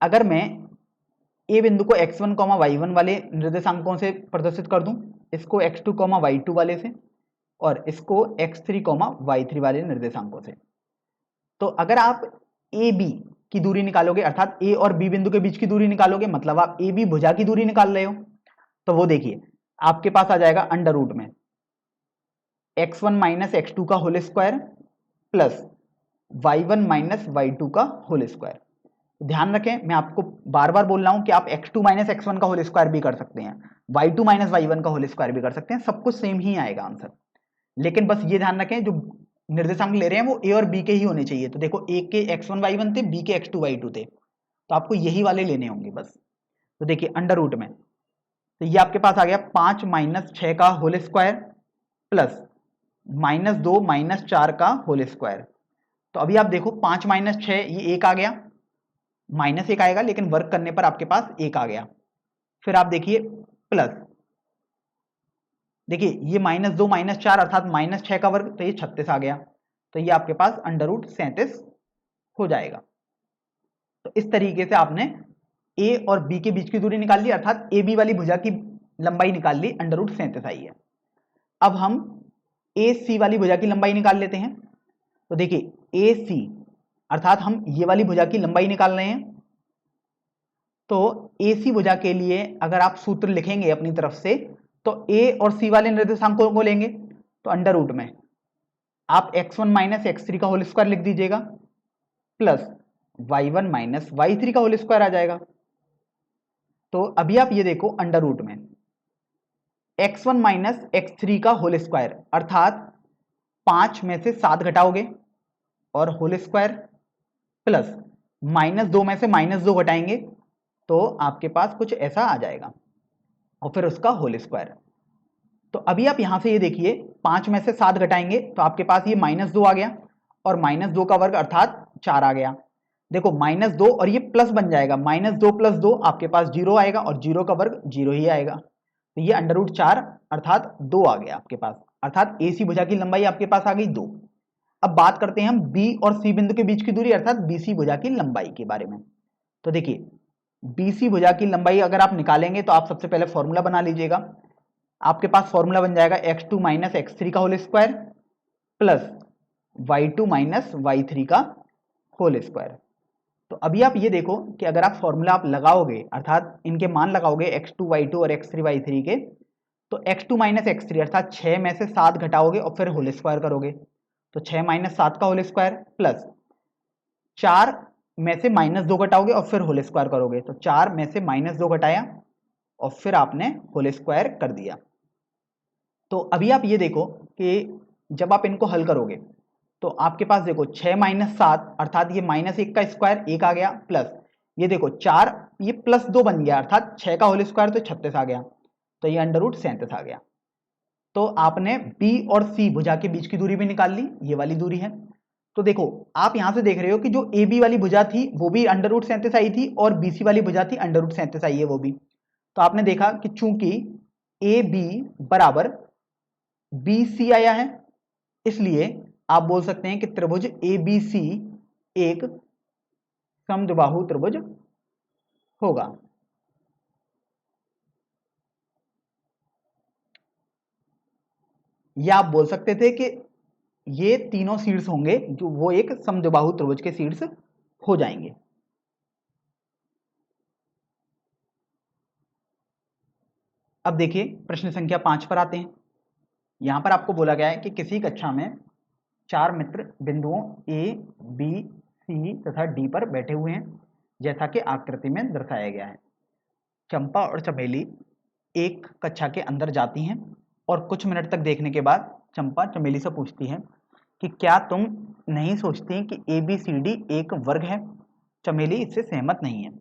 अगर मैं ए बिंदु को x1, y1 वाले निर्देशांकों से प्रदर्शित कर दूं, इसको x2, y2 वाले से, और इसको x3, y3 वाले निर्देशांकों से, तो अगर आप ए बी की दूरी निकालोगे, अर्थात ए और बी बिंदु के बीच की दूरी निकालोगे, मतलब आप ए बी भुजा की दूरी निकाल रहे हो, तो वो देखिए आपके पास आ जाएगा अंडर रूट में x1 माइनस x2 का whole square plus y1 minus y2 का होल स्क्वायर। ध्यान रखें, मैं आपको बार बार बोल रहा हूं कि आप x2 माइनस x1 का होल स्क्वायर भी कर सकते हैं, y2 माइनस y1 का होल स्क्वायर भी कर सकते हैं, सब कुछ सेम ही आएगा आंसर। लेकिन बस ये ध्यान रखें जो निर्देशांक ले रहे हैं वो ए और बी के ही होने चाहिए। तो देखो ए के x1 y1 थे, बी के x2 y2 थे, तो आपको यही वाले लेने होंगे बस। तो देखिए अंडर रूट में, तो ये आपके पास आ गया 5 माइनस 6 का whole square plus minus 2 minus 4 का होल स्क्वायर। तो अभी आप देखो 5 माइनस 6 ये 1 आ गया, माइनस 1 आएगा लेकिन वर्क करने पर आपके पास 1 आ गया। फिर आप देखिए प्लस, देखिए ये माइनस 2 माइनस 4 अर्थात माइनस 6 का वर्ग, तो ये 36 आ गया। तो ये आपके पास अंडर रूट 37 हो जाएगा। तो इस तरीके से आपने ए और बी के बीच की दूरी निकाल ली, अर्थात ए बी वाली भुजा की लंबाई निकाल ली, अंडर रूट 37 आई है। अब हम ए सी वाली भुजा की लंबाई निकाल लेते हैं। तो देखिए ए सी अर्थात हम ये वाली भुजा की लंबाई निकाल रहे हैं। तो ए सी भुजा के लिए अगर आप सूत्र लिखेंगे अपनी तरफ से, तो ए और सी वाले निर्देशांकों को लेंगे, तो अंडर रूट में आप x1 माइनस x3 का होल स्क्वायर लिख दीजिएगा प्लस y1 माइनस y3 का होल स्क्वायर आ जाएगा। तो अभी आप ये देखो अंडर रूट में x1 माइनस x3 का होल स्क्वायर अर्थात 5 में से 7 घटाओगे और होल स्क्वायर प्लस माइनस 2 में से माइनस 2 घटाएंगे तो आपके पास कुछ ऐसा आ जाएगा और फिर उसका होल स्क्वायर। तो अभी आप यहां से ये देखिए 5 में से 7 घटाएंगे तो आपके पास ये माइनस 2 आ गया और माइनस 2 का वर्ग अर्थात 4 आ गया। देखो माइनस 2 और ये प्लस बन जाएगा, माइनस 2 प्लस 2 आपके पास 0 आएगा और 0 का वर्ग 0 ही आएगा। तो ये अंडर रूट 4 अर्थात 2 आ गया आपके पास, अर्थात ए सी भुजा की लंबाई आपके पास आ गई 2। अब बात करते हैं हम बी और सी बिंदु के बीच की दूरी अर्थात बी सी भुजा की लंबाई के बारे में। तो देखिए बीसी भुजा की लंबाई अगर आप निकालेंगे तो आप सबसे पहले फॉर्मूला बना लीजिएगा। आपके पास फॉर्मूला बन जाएगा x2 माइनस x3 का whole square plus y2 minus y3 का होल स्क्वायर। तो अभी आप ये देखो कि अगर आप फॉर्मूला आप लगाओगे अर्थात इनके मान लगाओगे x2 y2 और x3 y3 के, तो x2 माइनस x3 अर्थात 6 में से 7 घटाओगे और फिर होल स्क्वायर करोगे, तो 6 माइनस 7 का होल स्क्वायर प्लस 4 में से माइनस 2 घटाओगे और फिर होल स्क्वायर करोगे, तो 4 में से माइनस 2 घटाया और फिर आपने होल स्क्वायर कर दिया। तो अभी आप ये देखो कि जब आप इनको हल करोगे तो आपके पास देखो 6 माइनस 7 अर्थात ये माइनस 1 का स्क्वायर 1 आ गया प्लस ये देखो 4 ये प्लस 2 बन गया अर्थात 6 का होल स्क्वायर तो 36 आ गया, तो ये अंडर रूट 37 आ गया। तो आपने बी और सी भुजा के बीच की दूरी भी निकाल ली, ये वाली दूरी है। तो देखो आप यहां से देख रहे हो कि जो ए बी वाली भुजा थी वो भी अंडर रूट 37 आई थी और बी सी वाली भुजा थी अंडर रूट 37 आई है वो भी। तो आपने देखा कि चूंकि ए बी बराबर बी सी आया है इसलिए आप बोल सकते हैं कि त्रिभुज ए बी सी एक समद्विबाहु त्रिभुज होगा। या आप बोल सकते थे कि ये तीनों शीर्ष होंगे जो वो एक समद्विबाहु त्रिभुज के शीर्ष हो जाएंगे। अब देखिए प्रश्न संख्या 5 पर आते हैं। यहां पर आपको बोला गया है कि किसी कक्षा में 4 मित्र बिंदुओं ए बी सी तथा डी पर बैठे हुए हैं जैसा कि आकृति में दर्शाया गया है। चंपा और चमेली एक कक्षा के अंदर जाती हैं और कुछ मिनट तक देखने के बाद चंपा चमेली से पूछती है कि क्या तुम नहीं सोचती कि ए बी सी डी एक वर्ग है? चमेली इससे सहमत नहीं है।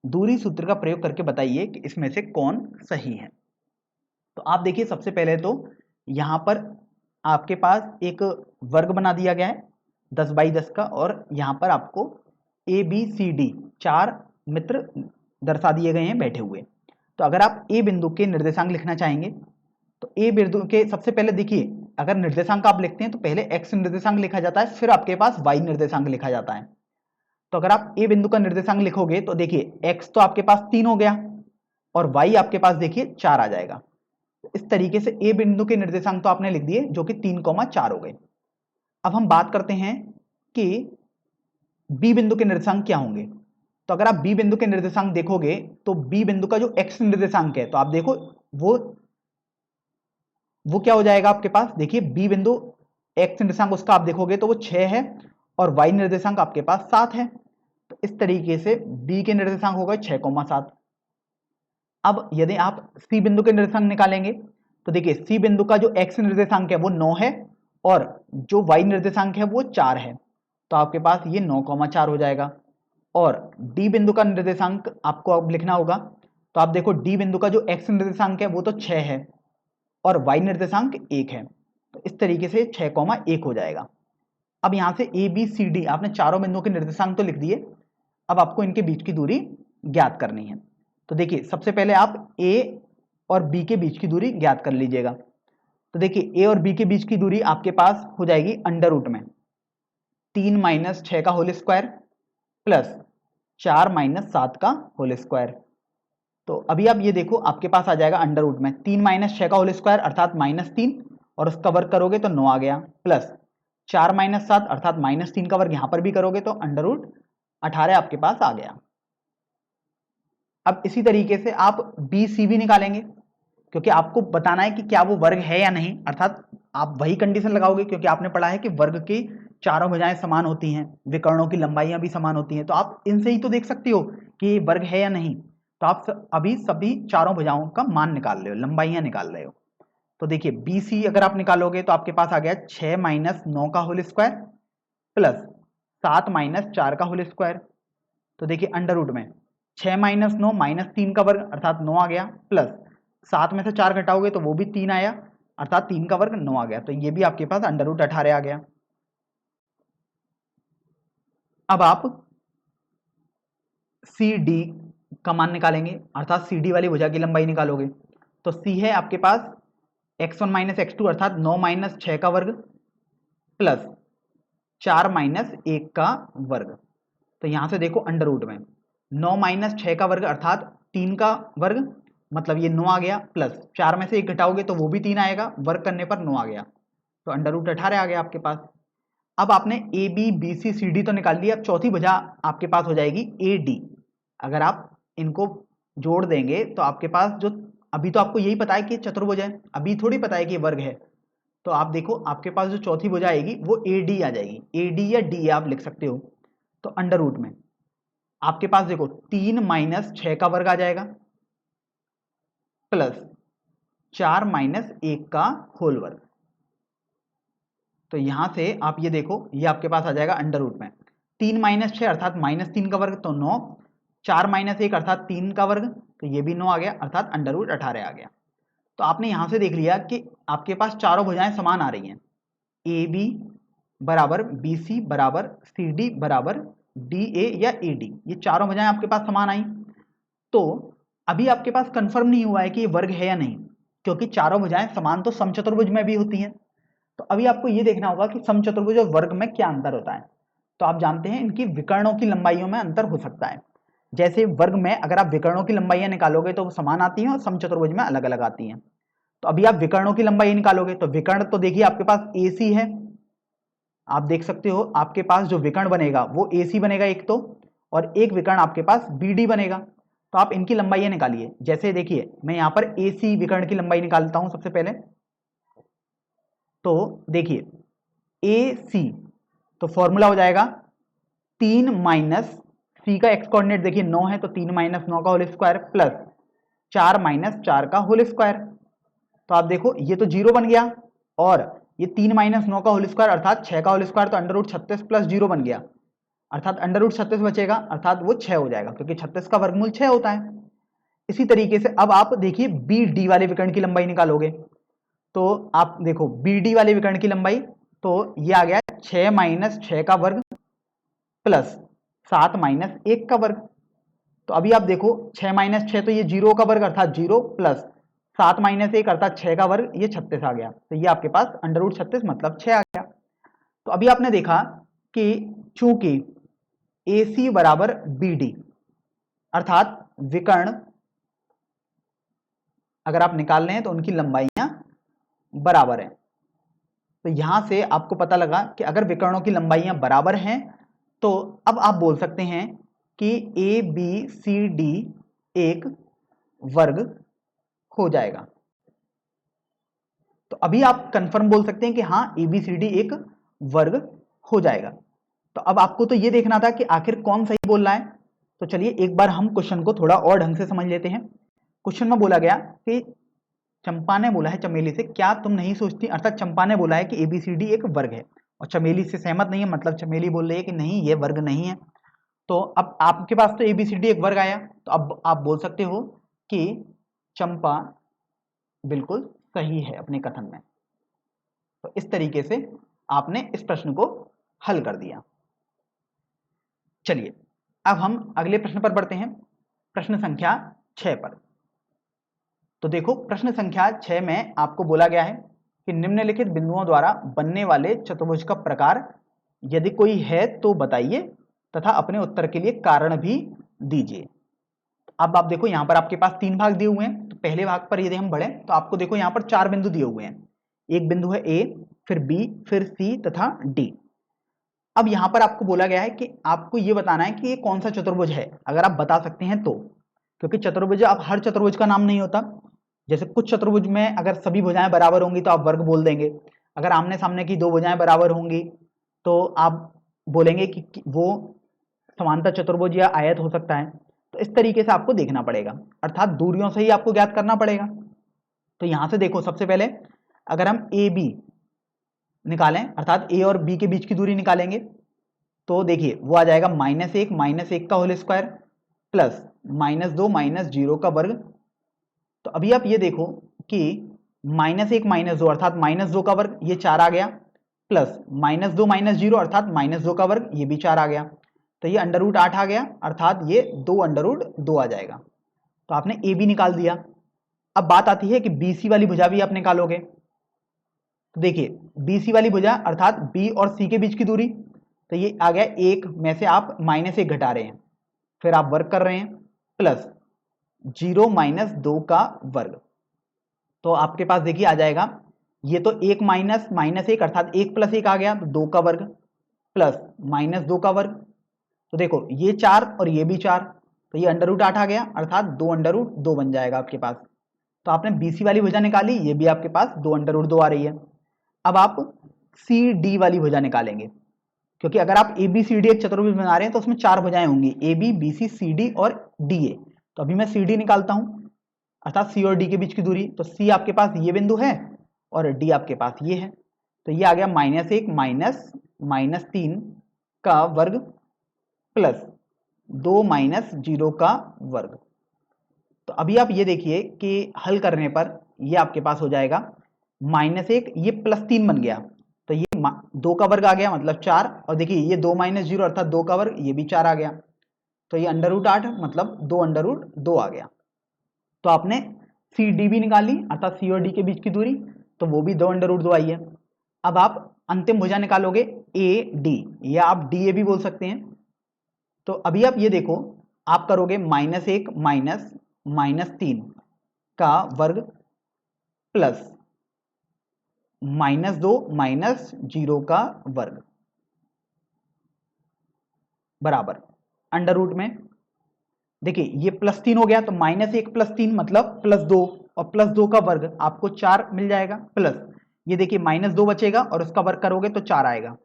दूरी सूत्र का प्रयोग करके बताइए कि इसमें से कौन सही है। तो आप देखिए सबसे पहले तो यहाँ पर आपके पास एक वर्ग बना दिया गया है 10 बाई 10 का और यहाँ पर आपको ए बी सी डी 4 मित्र दर्शा दिए गए हैं बैठे हुए। तो अगर आप ए बिंदु के निर्देशांक लिखना चाहेंगे तो ए बिंदु के सबसे पहले देखिए अगर निर्देशांक आप लिखते हैं तो पहले एक्स निर्देशांक लिखा जाता है फिर आपके पास वाई निर्देशांक लिखा जाता है। तो अगर आप ए बिंदु का निर्देशांक लिखोगे तो देखिए एक्स तो आपके पास 3 हो गया और वाई आपके पास देखिए 4 आ जाएगा। इस तरीके से ए बिंदु के निर्देशांक तो आपने लिख दिए जो कि 3, 4 हो गए। अब हम बात करते हैं कि बी बिंदु के निर्देशांक क्या होंगे। तो अगर आप बी बिंदु के निर्देशांक देखोगे तो बी बिंदु का जो एक्स निर्देशांक है, तो आप देखो वो क्या हो जाएगा आपके पास। देखिए बी बिंदु एक्स निर्देशांक उसका आप देखोगे तो वो 6 है और वाई निर्देशांक आपके पास 7 है। तो इस तरीके से बी के निर्देशांक हो गए 6,7। अब यदि आप सी बिंदु के निर्देशांक निकालेंगे तो देखिए सी बिंदु का जो एक्स निर्देशांक है वो 9 है और जो वाई निर्देशांक है वो 4 है। तो आपके पास ये 9,4 हो जाएगा। और डी बिंदु का निर्देशांक आपको अब लिखना होगा। तो आप देखो डी बिंदु का जो एक्स निर्देशांक है वो तो 6 है और वाई निर्देशांक 1 है। तो इस तरीके से 6,1 हो जाएगा। अब यहाँ से ए बी सी डी आपने चारों बिंदुओं के निर्देशांक तो लिख दिए। अब आपको इनके बीच की दूरी ज्ञात करनी है। तो देखिए सबसे पहले आप ए और बी के बीच की दूरी ज्ञात कर लीजिएगा। तो देखिए ए और बी के बीच की दूरी आपके पास हो जाएगी अंडर रूट में 3 माइनस 6 का होल स्क्वायर प्लस 4 माइनस 7 का होल स्क्वायर। तो अभी आप ये देखो आपके पास आ जाएगा अंडर रूट में 3 माइनस 6 का होल स्क्वायर अर्थात -3 और उसका वर्ग करोगे तो 9 आ गया, प्लस 4 माइनस 7 अर्थात -3 का वर्ग यहां पर भी करोगे तो अंडर रूट 18 आपके पास आ गया। अब इसी तरीके से आप बी सी भी निकालेंगे क्योंकि आपको बताना है कि क्या वो वर्ग है या नहीं, अर्थात आप वही कंडीशन लगाओगे क्योंकि आपने पढ़ा है कि वर्ग की चारों भुजाएं समान होती हैं, विकर्णों की लंबाइयां भी समान होती हैं। तो आप इनसे ही तो देख सकते हो कि ये वर्ग है या नहीं। तो आप अभी सभी चारों भुजाओं का मान निकाल रहे हो, लंबाइयां निकाल रहे हो। तो देखिए बी सी अगर आप निकालोगे तो आपके पास आ गया 6 माइनस 9 का होल स्क्वायर प्लस 7 माइनस 4 का होल स्क्वायर। तो देखिए अंडर रूट में 6 माइनस 9 -3 का वर्ग अर्थात 9 आ गया, प्लस 7 में से 4 घटाओगे तो वो भी 3 आया अर्थात 3 का वर्ग 9 आ गया। तो ये भी आपके पास अंडर रूट 18 आ गया। अब आप सी डी का मान निकालेंगे अर्थात सी डी वाली भुजा की लंबाई निकालोगे। तो सी है आपके पास x1 माइनस एक्स टू अर्थात 9 माइनस 6 का वर्ग प्लस 4 माइनस 1 का वर्ग। तो यहां से देखो अंडर रूट में 9 माइनस 6 का वर्ग अर्थात 3 का वर्ग, मतलब ये 9 आ गया, प्लस 4 में से 1 घटाओगे तो वो भी 3 आएगा, वर्ग करने पर 9 आ गया। तो अंडर रूट 18 आ गया आपके पास। अब आपने A B B C C D तो निकाल लिया। अब चौथी भुजा आपके पास हो जाएगी ए डी। अगर आप इनको जोड़ देंगे तो आपके पास जो, अभी तो आपको यही पता है कि चतुर्भुज है, अभी थोड़ी पता है कि वर्ग है। तो आप देखो आपके पास जो चौथी भुजा आएगी वो ए डी आ जाएगी, ए डी या डी आप लिख सकते हो। तो अंडर रूट में आपके पास देखो 3 माइनस 6 का वर्ग आ जाएगा प्लस 4 माइनस 1 का होल वर्ग। तो यहां से आप ये देखो ये आपके पास आ जाएगा अंडर रूट में 3 माइनस 6 अर्थात -3 का वर्ग तो 9, 4 माइनस 1 अर्थात 3 का वर्ग तो ये भी 9 आ गया अर्थात अंडर रूट 18 आ गया। तो आपने यहां से देख लिया कि आपके पास चारों भुजाएं समान आ रही हैं, ए बी बराबर बी सी बराबर सी डी बराबर डी ए या ए डी, ये चारों भुजाएं आपके पास समान आई। तो अभी आपके पास कंफर्म नहीं हुआ है कि ये वर्ग है या नहीं, क्योंकि चारों भुजाएं समान तो समचतुर्भुज में भी होती हैं। तो अभी आपको ये देखना होगा कि समचतुर्भुज और वर्ग में क्या अंतर होता है। तो आप जानते हैं इनकी विकर्णों की लंबाइयों में अंतर हो सकता है। जैसे वर्ग में अगर आप विकर्णों की लंबाइयां निकालोगे तो वो समान आती हैं और समचतुर्भुज में अलग अलग आती हैं। तो अभी आप विकर्णों की लंबाई निकालोगे तो विकर्ण तो देखिए आपके पास ए सी है, आप देख सकते हो आपके पास जो विकर्ण बनेगा वो ए सी बनेगा एक तो, और एक विकर्ण आपके पास बी डी बनेगा। तो आप इनकी लंबाइयां निकालिए। जैसे देखिए मैं यहाँ पर ए सी विकर्ण की लंबाई निकालता हूं सबसे पहले। तो देखिए ए सी तो फॉर्मूला हो जाएगा 3 माइनस सी का एक्स कोऑर्डिनेट देखिए 9 है तो 3 माइनस 9 का होल स्क्वायर प्लस 4 माइनस 4 का होल स्क्वायर। तो आप देखो ये तो 0 बन गया और ये 3 माइनस 9 का होल स्क्वायर अर्थात 6 का होल स्क्वायर तो अंडर रूट 36 प्लस 0 बन गया अर्थात अंडर रूट 36 बचेगा अर्थात वो 6 हो जाएगा क्योंकि 36 का वर्गमूल 6 होता है। इसी तरीके से अब आप देखिए बी डी वाले विकर्ण की लंबाई निकालोगे। तो आप देखो बी डी वाले विकर्ण की लंबाई तो ये आ गया 6 माइनस 6 का वर्ग प्लस 7 माइनस 1 का वर्ग। तो अभी आप देखो 6 माइनस 6 तो ये 0 का वर्ग अर्थात 0 प्लस 7 माइनस 1 अर्थात 6 का वर्ग ये 36 आ गया। तो ये आपके पास अंडर रूट 36 मतलब 6 आ गया। तो अभी आपने देखा कि चूंकि ए सी बराबर बी डी अर्थात विकर्ण अगर आप निकाल रहे हैं तो उनकी लंबाइयां बराबर है। तो यहां से आपको पता लगा कि अगर विकर्णों की लंबाइयां बराबर हैं तो अब आप बोल सकते हैं कि ए बी सी डी एक वर्ग हो जाएगा। तो अभी आप कंफर्म बोल सकते हैं कि हाँ ए बी सी डी एक वर्ग हो जाएगा। तो अब आपको तो ये देखना था कि आखिर कौन सही बोल रहा है। तो चलिए एक बार हम क्वेश्चन को थोड़ा और ढंग से समझ लेते हैं। क्वेश्चन में बोला गया कि चंपा ने बोला है चमेली से, क्या तुम नहीं सोचती, अर्थात चंपा ने बोला है कि एबीसीडी एक वर्ग है और चमेली से सहमत नहीं है, मतलब चमेली बोल रही है कि नहीं ये वर्ग नहीं है। तो अब आपके पास तो एबीसीडी एक वर्ग आया, तो अब आप बोल सकते हो कि चंपा बिल्कुल सही है अपने कथन में। तो इस तरीके से आपने इस प्रश्न को हल कर दिया। चलिए अब हम अगले प्रश्न पर बढ़ते हैं, प्रश्न संख्या 6 पर। तो देखो प्रश्न संख्या 6 में आपको बोला गया है कि निम्नलिखित बिंदुओं द्वारा बनने वाले चतुर्भुज का प्रकार यदि कोई है तो बताइए तथा अपने उत्तर के लिए कारण भी दीजिए। अब आप देखो यहां पर आपके पास 3 भाग दिए हुए हैं, तो पहले भाग पर यदि हम बढ़े तो आपको देखो यहां पर 4 बिंदु दिए हुए हैं। एक बिंदु है ए, फिर बी, फिर सी तथा डी। अब यहां पर आपको बोला गया है कि आपको यह बताना है कि ये कौन सा चतुर्भुज है, अगर आप बता सकते हैं तो। क्योंकि चतुर्भुज अब हर चतुर्भुज का नाम नहीं होता। जैसे कुछ चतुर्भुज में अगर सभी भुजाएं बराबर होंगी तो आप वर्ग बोल देंगे, अगर आमने सामने की 2 भुजाएं बराबर होंगी तो आप बोलेंगे कि वो समांतर चतुर्भुज या आयत हो सकता है। तो इस तरीके से आपको देखना पड़ेगा, अर्थात दूरियों से ही आपको ज्ञात करना पड़ेगा। तो यहां से देखो सबसे पहले अगर हम ए बी निकालें, अर्थात ए और बी के बीच की दूरी निकालेंगे, तो देखिए वो आ जाएगा -1 का होल स्क्वायर प्लस -2 -0 का वर्ग। तो अभी आप ये देखो कि -1 -2 अर्थात -2 का वर्ग, ये 4 आ गया, प्लस -2 -0 अर्थात -2 का वर्ग, ये भी 4 आ गया। तो ये √8 आ गया, अर्थात ये 2 √2 आ जाएगा। तो आपने ए बी निकाल दिया। अब बात आती है कि बी सी वाली भुजा भी आप निकालोगे। तो देखिए बी सी वाली भुजा अर्थात बी और सी के बीच की दूरी, तो ये आ गया 1 में से आप -1 घटा रहे हैं, फिर आप वर्ग कर रहे हैं, प्लस 0 -2 का वर्ग। तो आपके पास देखिए आ जाएगा, ये तो 1 -1 अर्थात 1 + 1 आ गया, तो 2 का वर्ग प्लस -2 का वर्ग। तो देखो ये 4 और ये भी 4, तो ये √8 आ गया, अर्थात 2 √2 बन जाएगा आपके पास। तो आपने बीसी वाली भुजा निकाली, ये भी आपके पास 2 √2 आ रही है। अब आप सी डी वाली भुजा निकालेंगे, क्योंकि अगर आप ए बी सी डी एक चतुर्भुज बना रहे हैं तो उसमें 4 भुजाएं होंगी, A B B C C D और डी ए। तो अभी मैं सी डी निकालता हूं, अर्थात सी और डी के बीच की दूरी। तो सी आपके पास ये बिंदु है और डी आपके पास ये है, तो ये आ गया -1 -3 का वर्ग प्लस 2 -0 का वर्ग। तो अभी आप ये देखिए कि हल करने पर ये आपके पास हो जाएगा -1, ये +3 बन गया, तो ये 2 का वर्ग आ गया मतलब 4, और देखिए ये 2 -0 अर्थात 2 का वर्ग, ये भी 4 आ गया, तो ये √8 मतलब 2 आ गया। तो आपने सी डी भी निकाली, अर्थात सी और डी के बीच की दूरी, तो वो भी 2 √2 आई है। अब आप अंतिम भुजा निकालोगे ए डी, या आप डी ए भी बोल सकते हैं। तो अभी आप ये देखो, आप करोगे -1 -3 का वर्ग प्लस -2 -0 का वर्ग बराबर अंडर रूट में। देखिए ये +3 हो गया, तो -1 + 3 मतलब +2, और +2 का वर्ग आपको 4 मिल जाएगा, प्लस ये देखिए -2 बचेगा और उसका वर्ग करोगे तो 4 आएगा,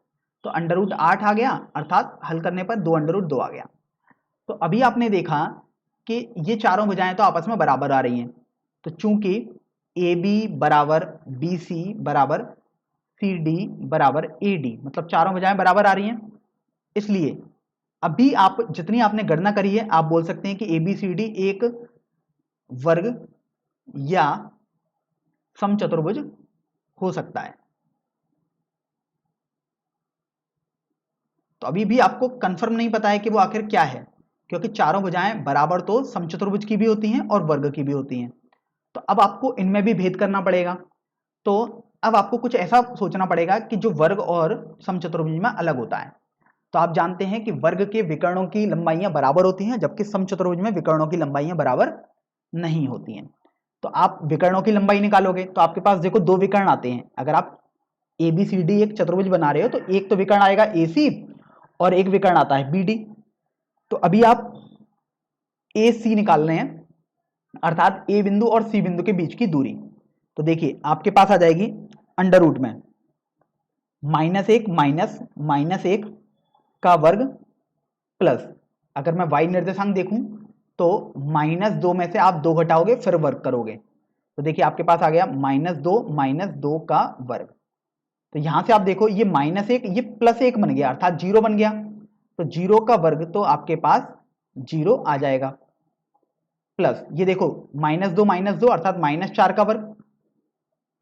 तो √8 आ गया, अर्थात हल करने पर 2 √2 आ गया। तो अभी आपने देखा कि ये चारों भुजाएं तो आपस में बराबर आ रही हैं, तो चूंकि ए बी बराबर बी सी बराबर सी डी बराबर ए डी, मतलब चारों भुजाएं बराबर आ रही हैं, इसलिए अभी आप जितनी आपने गणना करी है आप बोल सकते हैं कि ए बी सी डी एक वर्ग या समचतुर्भुज हो सकता है। तो अभी भी आपको कंफर्म नहीं पता है कि वो आखिर क्या है, क्योंकि चारों भुजाएं बराबर तो समचतुर्भुज की भी होती हैं और वर्ग की भी होती हैं। तो अब आपको इनमें भी भेद करना पड़ेगा। तो अब आपको कुछ ऐसा सोचना पड़ेगा कि जो वर्ग और समचतुर्भुज में अलग होता है। तो आप जानते हैं कि वर्ग के विकर्णों की लंबाइयां बराबर होती हैं, जबकि समचतुर्भुज में विकर्णों की लंबाइयां बराबर नहीं होती हैं। तो आप विकर्णों की लंबाई निकालोगे तो आपके पास देखो 2 विकर्ण आते हैं। अगर आप ए बी सी डी एक चतुर्भुज बना रहे हो तो एक तो विकर्ण आएगा ए सी और एक विकर्ण आता है BD। तो अभी आप AC निकाल रहे हैं, अर्थात A बिंदु और C बिंदु के बीच की दूरी। तो देखिए आपके पास आ जाएगी अंडर रूट में -1 माइनस 1 का वर्ग प्लस, अगर मैं y निर्देशांक देखूं तो -2 में से आप 2 घटाओगे फिर वर्ग करोगे, तो देखिए आपके पास आ गया -2 का वर्ग। तो यहां से आप देखो ये -1 ये +1 बन गया अर्थात 0 बन गया, तो 0 का वर्ग तो आपके पास 0 आ जाएगा, प्लस ये देखो -2 अर्थात -4 का वर्ग,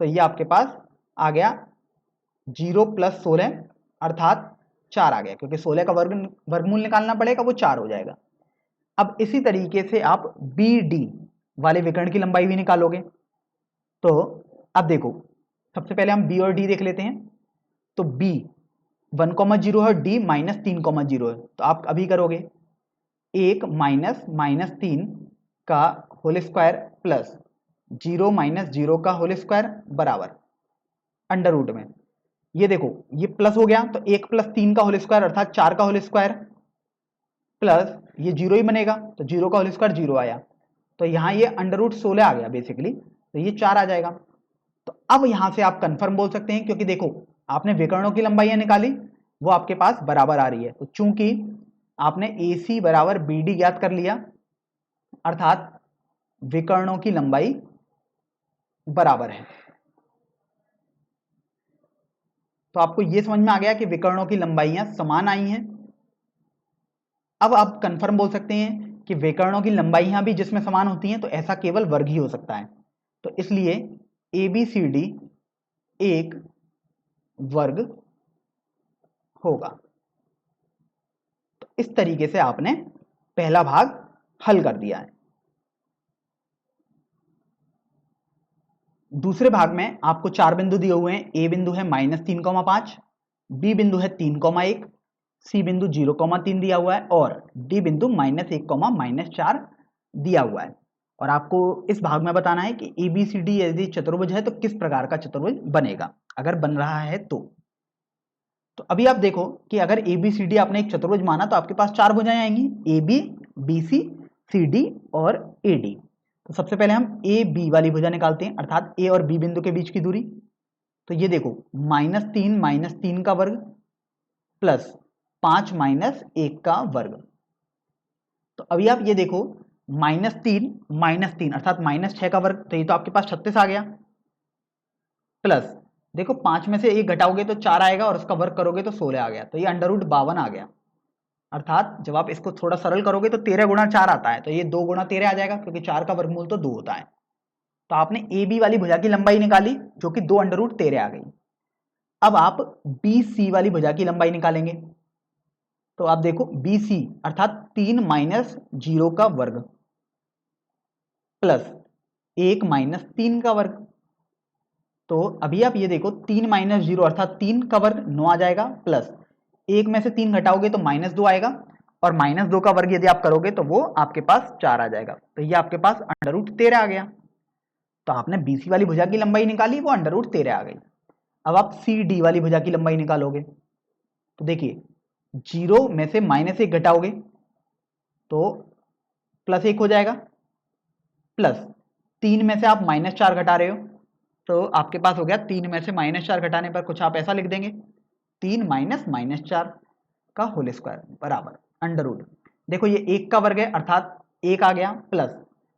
तो ये आपके पास आ गया 0 + 16 अर्थात 4 आ गया, क्योंकि 16 का वर्गमूल निकालना पड़ेगा, वो 4 हो जाएगा। अब इसी तरीके से आप BD वाले विकर्ण की लंबाई भी निकालोगे। तो अब देखो सबसे पहले हम B और D देख लेते हैं। तो B 1,0 है, D -3,0 है, तो आप अभी करोगे 1 -3 का होल स्क्वायर प्लस 0 -0 का होल स्क्वायर बराबर अंडर रूट में, ये देखो ये प्लस हो गया तो 1 + 3 का होल स्क्वायर अर्थात 4 का होल स्क्वायर प्लस ये 0 ही बनेगा, तो 0 का होल स्क्वायर 0 आया, तो यहाँ ये अंडर रूट 16 आ गया बेसिकली, तो ये 4 आ जाएगा। तो अब यहां से आप कंफर्म बोल सकते हैं, क्योंकि देखो आपने विकर्णों की लंबाइयां निकाली वो आपके पास बराबर आ रही है, तो चूंकि आपने AC बराबर BD ज्ञात कर लिया अर्थात विकर्णों की लंबाई बराबर है। तो आपको यह समझ में आ गया कि विकर्णों की लंबाइयां समान आई हैं। अब आप कंफर्म बोल सकते हैं कि विकर्णों की लंबाइयां भी जिसमें समान होती हैं तो ऐसा केवल वर्ग ही हो सकता है, तो इसलिए ABCD एक वर्ग होगा। तो इस तरीके से आपने पहला भाग हल कर दिया है। दूसरे भाग में आपको 4 बिंदु दिए हुए हैं। A बिंदु है -3,5, B बिंदु है 3,1, C बिंदु 0,3 दिया हुआ है और D बिंदु -1, -4 दिया हुआ है। और आपको इस भाग में बताना है कि ABCD यदि चतुर्भुज है तो किस प्रकार का चतुर्भुज बनेगा, अगर बन रहा है तो अभी आप देखो कि अगर ABCD आपने एक चतुर्भुज माना तो आपके पास 4 भुजाएं आएंगी, AB, BC, CD और AD। तो सबसे पहले हम AB वाली भुजा निकालते हैं, अर्थात A और B बिंदु के बीच की दूरी। तो ये देखो -3 का वर्ग प्लस 5 -1 का वर्ग। तो अभी आप ये देखो -3 अर्थात -6 का वर्ग, तो ये तो आपके पास 36 आ गया, प्लस देखो 5 में से 1 घटाओगे तो 4 आएगा और उसका वर्ग करोगे तो 16 आ गया, तो ये अंडर रूट 52 आ गया। अर्थात जब आप इसको थोड़ा सरल करोगे तो 13 गुणा 4 आता है, तो ये 2 गुणा 13 आ जाएगा, क्योंकि 4 का वर्गमूल तो 2 होता है। तो आपने AB वाली भुजा की लंबाई निकाली जो कि 2 अंडर रूट 13 आ गई। अब आप BC वाली भुजा की लंबाई निकालेंगे। तो आप देखो BC अर्थात 3 - 0 का वर्ग प्लस 1 - 3 का वर्ग। तो अभी आप ये देखो 3 - 0 अर्थात 3 का वर्ग 9 आ जाएगा, प्लस 1 में से 3 घटाओगे तो -2 आएगा और -2 का वर्ग यदि आप करोगे तो वो आपके पास 4 आ जाएगा, तो ये आपके पास अंडर रूट 13 आ गया। तो आपने BC वाली भुजा की लंबाई निकाली, वो अंडर रूट 13 आ गई। अब आप CD वाली भुजा की लंबाई निकालोगे। तो देखिए 0 में से -1 घटाओगे तो +1 हो जाएगा, प्लस 3 में से आप -4 घटा रहे हो तो आपके पास हो गया 3 में से -4 घटाने पर कुछ आप ऐसा लिख देंगे 3 - -4 का होल स्क्वायर बराबर अंडर रूट। देखो ये 1 का वर्ग है अर्थात 1 आ गया, प्लस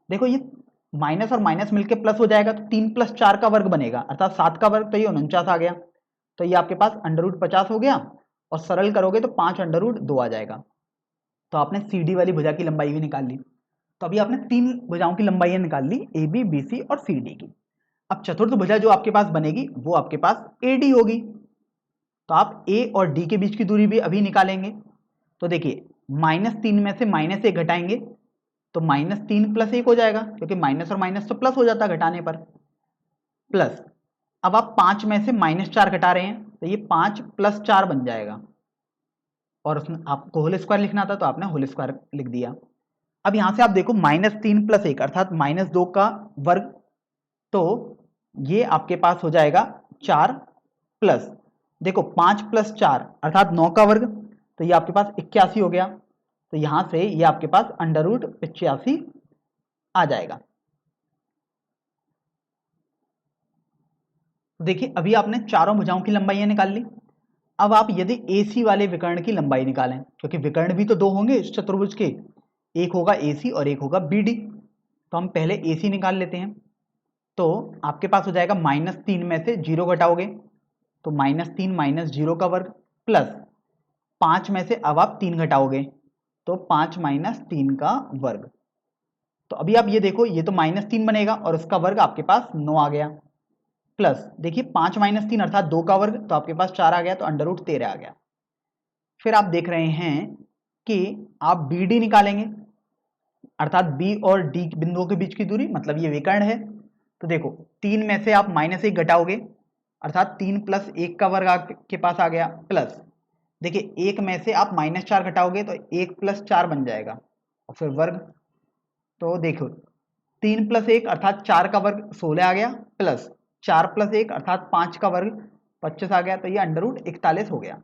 देखो ये माइनस और माइनस मिलके प्लस हो जाएगा तो 3 + 4 का वर्ग बनेगा अर्थात 7 का वर्ग, तो ये 49 आ गया। तो ये आपके पास अंडर रूट 50 हो गया और सरल करोगे तो 5 अंडर रूट 2 आ जाएगा। तो आपने CD वाली भुजा की लंबाई भी निकाल ली। तो अभी आपने 3 भुजाओं की लंबाइयां निकाल ली, AB, BC और CD की। अब चतुर्थ भुजा जो आपके पास बनेगी वो आपके पास AD होगी। तो आप A और D के बीच की दूरी भी अभी निकालेंगे। तो देखिए -3 में से -1 घटाएंगे तो -3 + 1 हो जाएगा, क्योंकि माइनस और माइनस तो प्लस हो जाता है घटाने पर, प्लस अब आप 5 में से -4 घटा रहे हैं तो ये 5 + 4 बन जाएगा और उसमें आपको होल स्क्वायर लिखना था तो आपने होल स्क्वायर लिख दिया। अब यहां से आप देखो -3 + 1 अर्थात -2 का वर्ग, तो ये आपके पास हो जाएगा 4 प्लस देखो 5 + 4 अर्थात 9 का वर्ग तो ये आपके पास 81 हो गया। तो यहां से ये आपके पास अंडर रूट 85 आ जाएगा। देखिए अभी आपने चारों भुजाओं की लंबाइयां निकाल ली। अब आप यदि AC वाले विकर्ण की लंबाई निकालें, क्योंकि विकर्ण भी तो दो होंगे इस चतुर्भुज के, एक होगा AC और एक होगा BD। तो हम पहले AC निकाल लेते हैं। तो आपके पास हो जाएगा -3 में से 0 घटाओगे तो -3 माइनस 0 का वर्ग प्लस 5 में से अब आप 3 घटाओगे तो 5 माइनस 3 का वर्ग। तो अभी आप ये देखो, ये तो -3 बनेगा और उसका वर्ग आपके पास 9 आ गया, प्लस देखिए 5 माइनस 3 अर्थात 2 का वर्ग, तो आपके पास 4 आ गया, तो अंडर रूट 13 आ गया। फिर आप देख रहे हैं कि आप BD निकालेंगे, अर्थात B और D बिंदुओं के बीच की दूरी, मतलब ये विकर्ण है। तो देखो 3 में से आप -1 घटाओगे अर्थात 3 प्लस 1 का वर्ग आपके पास आ गया, प्लस देखिए 1 में से आप -4 घटाओगे तो 1 प्लस 4 बन जाएगा और फिर वर्ग। तो देखो 3 प्लस 1 अर्थात 4 का वर्ग 16 आ गया, प्लस 4 प्लस 1 अर्थात 5 का वर्ग 25 आ गया, तो ये अंडर रूट 41 हो गया।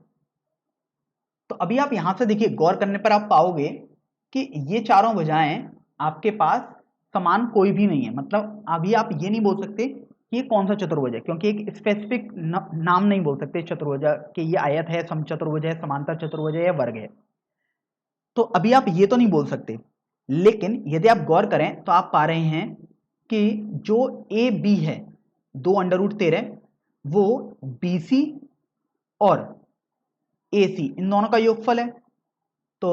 तो अभी आप यहां से देखिए, गौर करने पर आप पाओगे कि ये चारों भुजाएं आपके पास समान कोई भी नहीं है। मतलब अभी आप ये नहीं बोल सकते कि ये कौन सा चतुर्भुज है, क्योंकि एक स्पेसिफिक नाम नहीं बोल सकते चतुर्भुज कि ये आयत है, समचतुर्भुज है, समांतर चतुर्भुज है या वर्ग है। तो अभी आप ये तो नहीं बोल सकते, लेकिन यदि आप गौर करें तो आप पा रहे हैं कि जो AB है 2 अंडर रूट 13, वो BC और AC इन दोनों का योगफल है। तो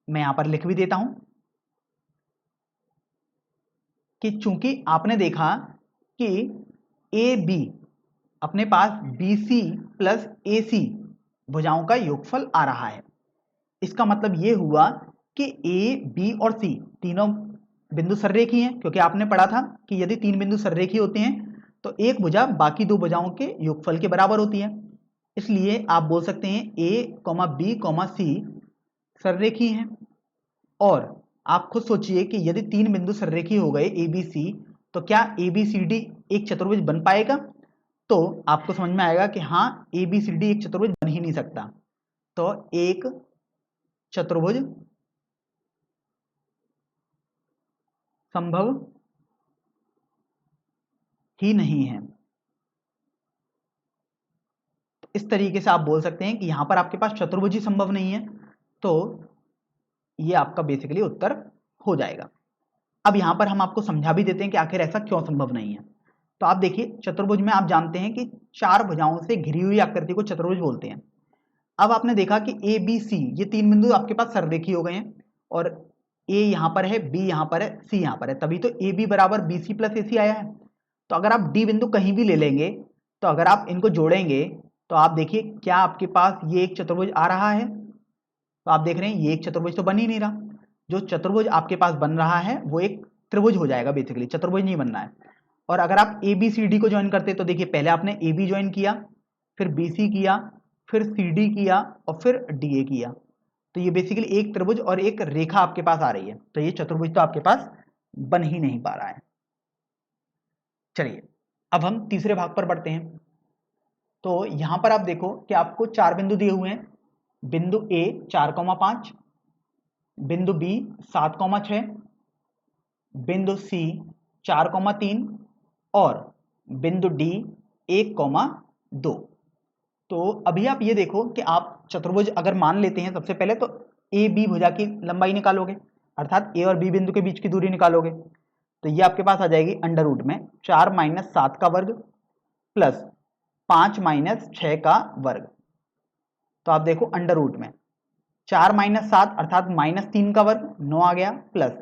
मैं यहां पर लिख भी देता हूं कि चूंकि आपने देखा कि AB अपने पास BC प्लस AC भुजाओं का योगफल आ रहा है, इसका मतलब ये हुआ कि A, B और C तीनों बिंदु सररेखी हैं, क्योंकि आपने पढ़ा था कि यदि 3 बिंदु सररेखी होते हैं तो एक भुजा बाकी 2 भुजाओं के योगफल के बराबर होती है। इसलिए आप बोल सकते हैं A, B, C सररेखी हैं। और आप खुद सोचिए कि यदि 3 बिंदु सररेखी हो गए ABC, तो क्या ABCD एक चतुर्भुज बन पाएगा? तो आपको समझ में आएगा कि हाँ, ABCD एक चतुर्भुज बन ही नहीं सकता। तो एक चतुर्भुज संभव ही नहीं है। तो इस तरीके से आप बोल सकते हैं कि यहां पर आपके पास चतुर्भुज ही संभव नहीं है। तो ये आपका बेसिकली उत्तर हो जाएगा। अब यहां पर हम आपको समझा भी देते हैं कि आखिर ऐसा क्यों संभव नहीं है। तो आप देखिए, चतुर्भुज में आप जानते हैं कि 4 भुजाओं से घिरी हुई आकृति को चतुर्भुज बोलते हैं। अब आपने देखा कि ABC ये 3 बिंदु आपके पास सररेखी हो गए हैं, और A यहां पर है, B यहां पर है, C यहां पर है, तभी तो AB बराबर BC प्लस AC आया है। तो अगर आप D बिंदु कहीं भी ले लेंगे, तो अगर आप इनको जोड़ेंगे तो आप देखिए क्या आपके पास ये एक चतुर्भुज आ रहा है। तो आप देख रहे हैं ये एक चतुर्भुज तो बन ही नहीं रहा। जो चतुर्भुज आपके पास बन रहा है वो एक त्रिभुज हो जाएगा, बेसिकली चतुर्भुज नहीं बनना है। और अगर आप ABCD को ज्वाइन करते तो देखिए पहले आपने AB ज्वाइन किया, फिर BC किया, फिर CD किया और फिर DA किया। तो ये बेसिकली एक त्रिभुज और एक रेखा आपके पास आ रही है। तो ये चतुर्भुज तो आपके पास बन ही नहीं पा रहा है। चलिए अब हम तीसरे भाग पर बढ़ते हैं। तो यहां पर आप देखो कि आपको 4 बिंदु दिए हुए हैं। बिंदु A 4,5, बिंदु B 7,6, बिंदु C 4,3 और बिंदु D 1,2। तो अभी आप ये देखो कि आप चतुर्भुज अगर मान लेते हैं, सबसे पहले तो AB भुजा की लंबाई निकालोगे, अर्थात A और B बिंदु के बीच की दूरी निकालोगे। तो ये आपके पास आ जाएगी अंडर रूट में 4 माइनस 7 का वर्ग प्लस 5 माइनस 6 का वर्ग। तो आप देखो अंडर रूट में 4 माइनस 7 अर्थात -3 का वर्ग 9 आ गया, प्लस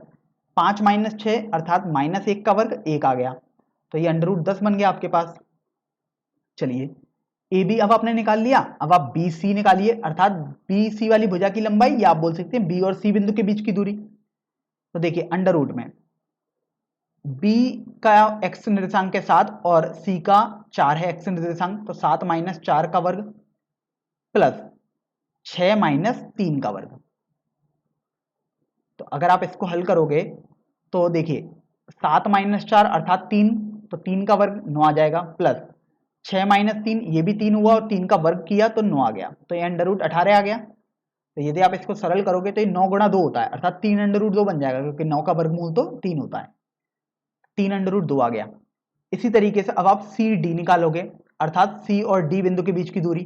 5 माइनस 6 अर्थात -1 का वर्ग 1 आ गया। तो ये अंडर रूट 10 बन गया आपके पास। चलिए AB अब आपने निकाल लिया, अब आप BC निकालिए, अर्थात BC वाली भुजा की लंबाई, या आप बोल सकते हैं B और C बिंदु के बीच की दूरी। तो देखिए अंडर रूट में B का x निर्देशांक के 7 और C का 4 है x निर्देशांक, तो 7 माइनस 4 का वर्ग प्लस 6 माइनस 3 का वर्ग। तो अगर आप इसको हल करोगे तो देखिए 7 माइनस 4 अर्थात 3, तो 3 का वर्ग 9 आ जाएगा, प्लस 6 माइनस 3 ये भी 3 हुआ और 3 का वर्ग किया तो 9 आ गया। तो ये अंडर रूट 18 आ गया। तो यदि आप इसको सरल करोगे तो ये 9 गुणा 2 होता है, अर्थात 3√2 बन जाएगा, क्योंकि 9 का वर्गमूल तो 3 होता है। 3√2 आ गया। इसी तरीके से अब आप सी डी निकालोगे, अर्थात सी और डी बिंदु के बीच की दूरी।